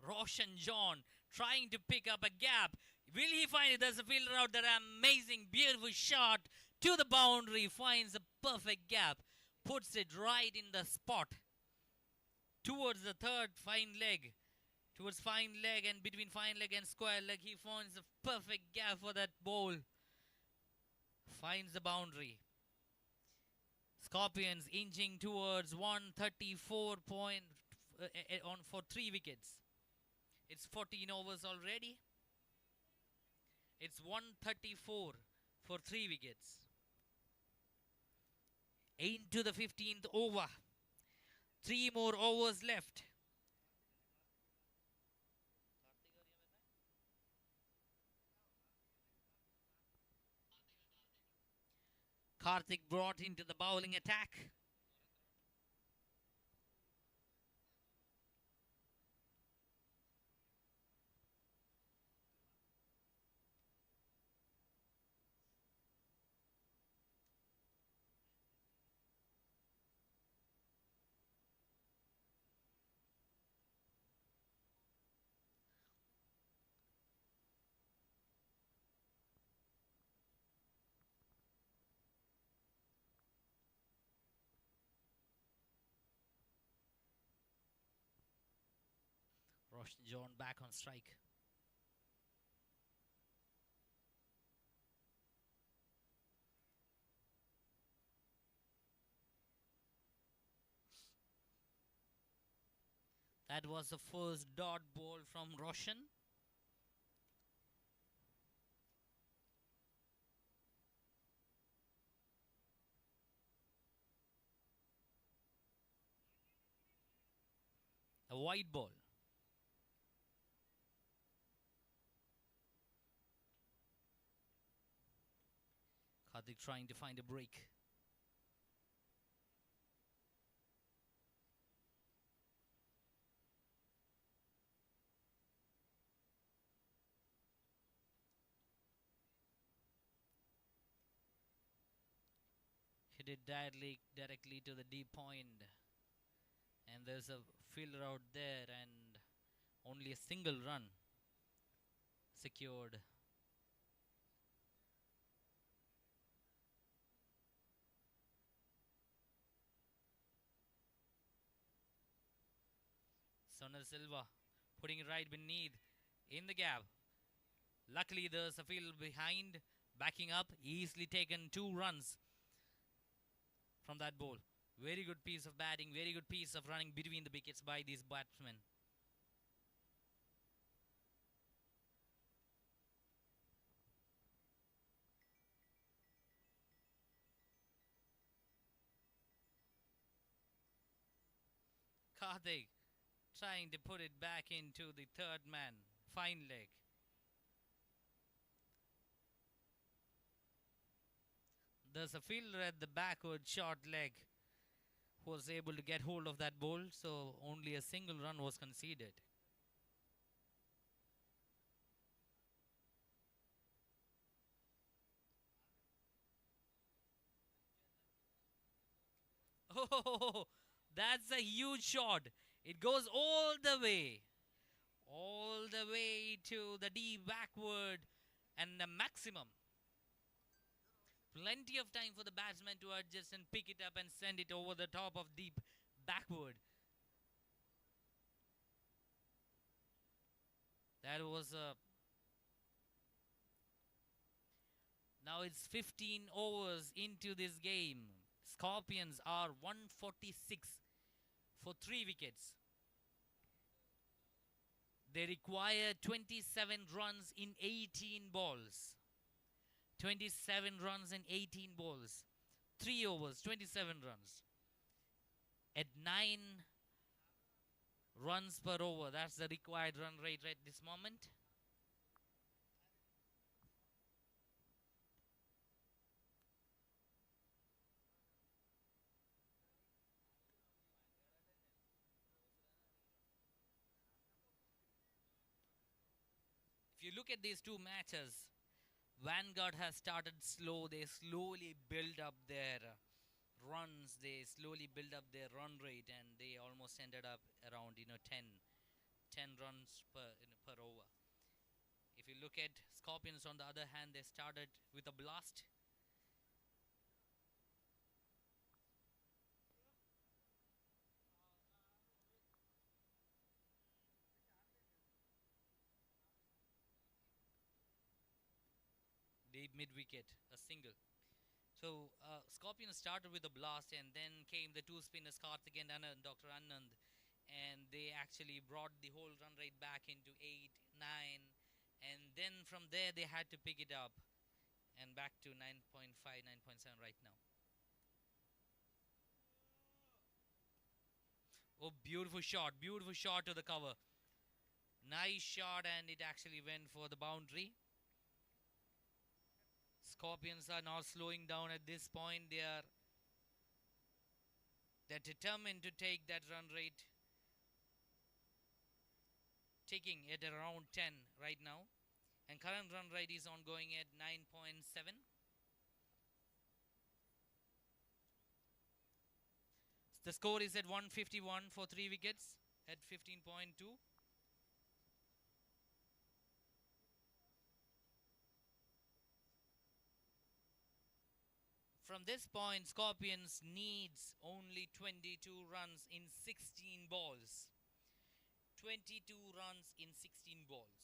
Roshan John trying to pick up a gap. Will he find it? There's a fielder out there. Amazing, beautiful shot to the boundary. Finds a perfect gap. Puts it right in the spot. Towards the third fine leg. Towards fine leg and between fine leg and square leg. He finds a perfect gap for that ball. Finds the boundary. Scorpions inching towards 134 point on for 3 wickets. It's 14 overs already. It's 134 for 3 wickets. Into the 15th over. 3 more overs left. Karthik brought into the bowling attack. Roshan John back on strike. That was the first dot ball from Roshan. A wide ball. Karthik trying to find a break. Hit it directly to the deep point. And there's a fielder out there and only a single run secured Sonal Silva putting it right beneath in the gap. Luckily, there's a field behind, backing up, easily taken 2 runs from that ball. Very good piece of batting, very good piece of running between the wickets by these batsmen. Karthik trying to put it back into the third man. Fine leg. There's a fielder at the backward short leg who was able to get hold of that ball, so only a single run was conceded. Oh, that's a huge shot. It goes all the way to the deep backward and the maximum. Plenty of time for the batsman to adjust and pick it up and send it over the top of deep backward. That was a. Now it's 15 overs into this game. Scorpions are 146 for 3 wickets. They require 27 runs in 18 balls. 27 runs in 18 balls. 3 overs, 27 runs. At 9 runs per over, that's the required run rate at this moment. If you look at these two matches, Vanguard has started slow. They slowly build up their runs. They slowly build up their run rate, and they almost ended up around 10 runs per over. If you look at Scorpions, on the other hand, they started with a blast. Deep mid wicket, a single. So Scorpions started with a blast, and then came the two spinners, Karthik and Anand, Dr. Anand, and they actually brought the whole run rate back into 8, 9, and then from there they had to pick it up and back to 9.5, 9.7 right now. Oh, beautiful shot to the cover. Nice shot, and it actually went for the boundary. Scorpions are not slowing down at this point. They're determined to take that run rate, taking it around 10 right now, and current run rate is ongoing at 9.7. The score is at 151 for 3 wickets at 15.2. From this point, Scorpions needs only 22 runs in 16 balls. 22 runs in 16 balls.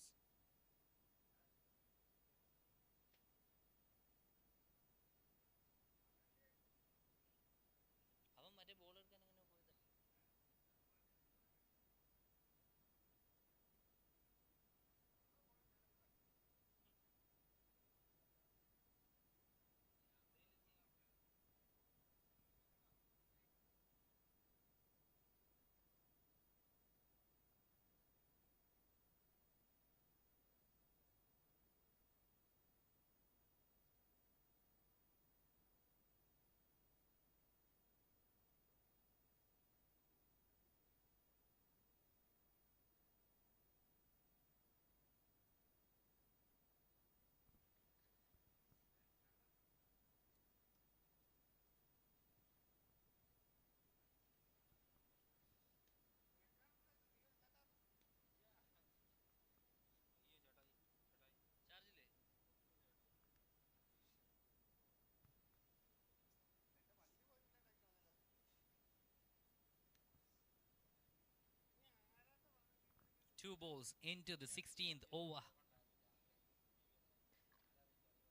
Two balls into the 16th over.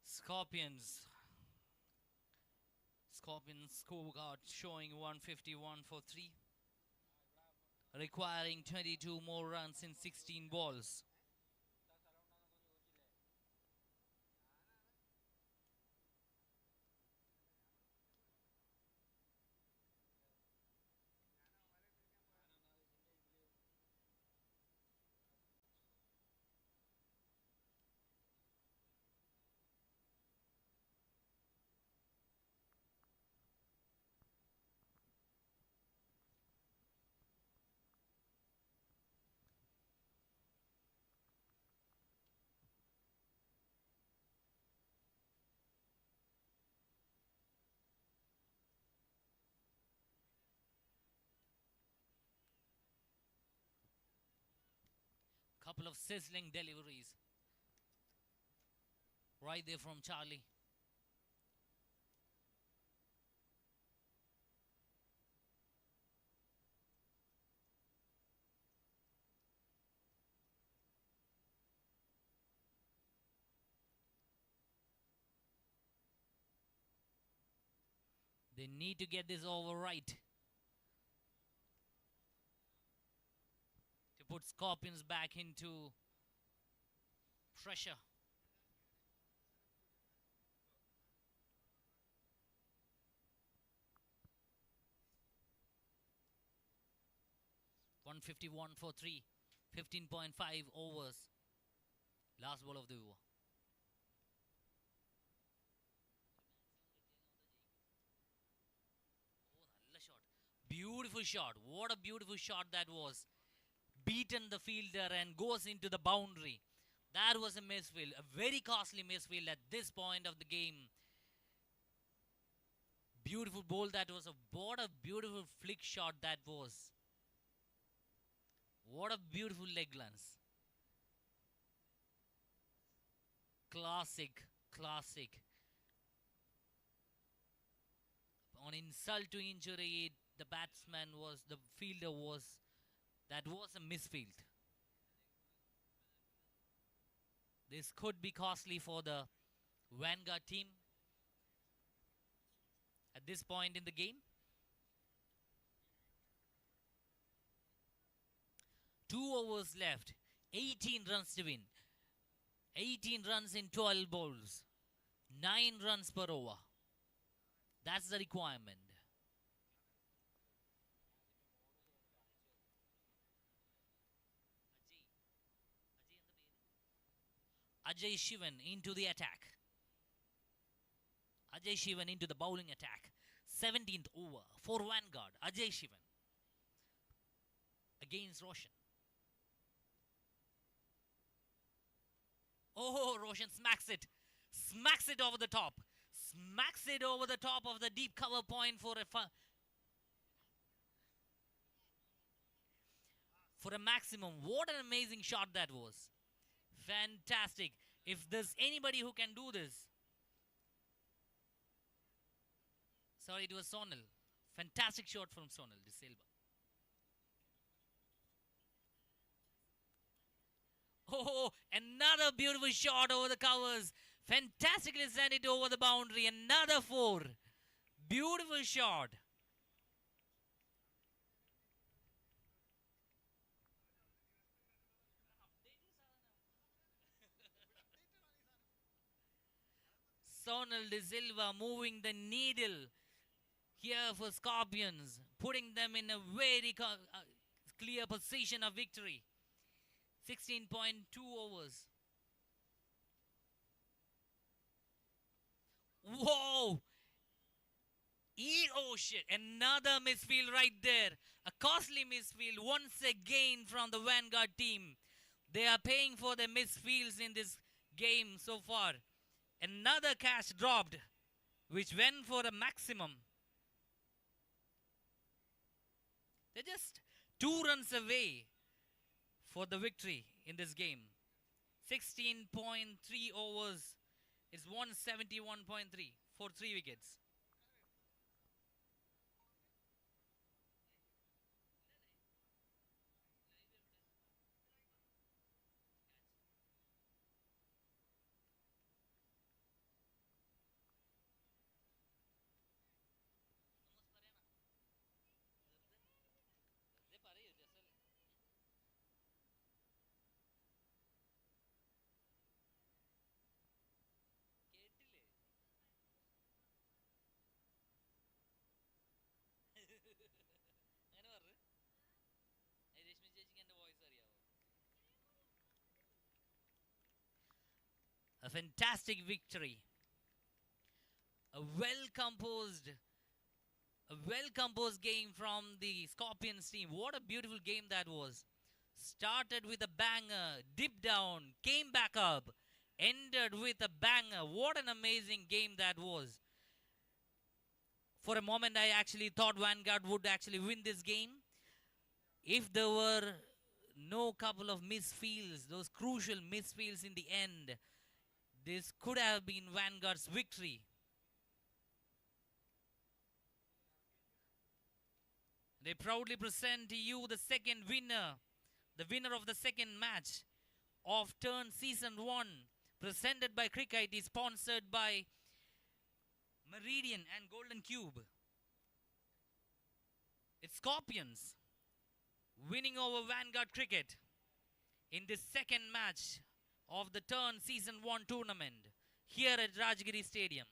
Scorpions. Scorpions scorecard showing 151 for 3. Requiring 22 more runs in 16 balls. Couple of sizzling deliveries. Right there from Charlie. They need to get this over right to put Scorpions back into pressure. .151 for 3. 15.5 overs. Last ball of the over. Beautiful shot. What a beautiful shot that was. Beaten the fielder and goes into the boundary. That was a misfield. A very costly misfield at this point of the game. Beautiful ball that was. What a beautiful flick shot that was. What a beautiful leg glance. Classic. Classic. On insult to injury, the fielder was, that was a misfield. This could be costly for the Vanguard team at this point in the game. 2 overs left. 18 runs to win. 18 runs in 12 balls. 9 runs per over. That's the requirement. Ajay Shivan into the attack. Ajay Shivan into the bowling attack. 17th over for Vanguard. Ajay Shivan against Roshan. Oh, Roshan smacks it. Smacks it over the top. Smacks it over the top of the deep cover point for a maximum. What an amazing shot that was. Fantastic. If there's anybody who can do this. Sorry, it was Sonal. Fantastic shot from Sonal De Silva. Oh, another beautiful shot over the covers. Fantastically sent it over the boundary. Another 4. Beautiful shot. Sonal De Silva moving the needle here for Scorpions, putting them in a very clear position of victory. 16.2 overs. Whoa! Oh shit, another misfield right there. A costly misfield once again from the Vanguard team. They are paying for their misfields in this game so far. Another catch dropped, which went for a maximum. They're just 2 runs away for the victory in this game. 16.3 overs is 171.3 for 3 wickets. A fantastic victory. A well composed game from the Scorpions team. What a beautiful game that was. Started with a banger, dipped down, came back up, ended with a banger. What an amazing game that was. For a moment, I actually thought Vanguard would actually win this game. If there were no couple of misfields, those crucial misfields in the end, this could have been Vanguard's victory. They proudly present to you the second winner, the winner of the second match of Turn Season 1, presented by Crick-It, is sponsored by Meridian and Golden Cube. It's Scorpions winning over Vanguard Crick-It in this second match of the Turn Season 1 tournament here at Rajgiri Stadium.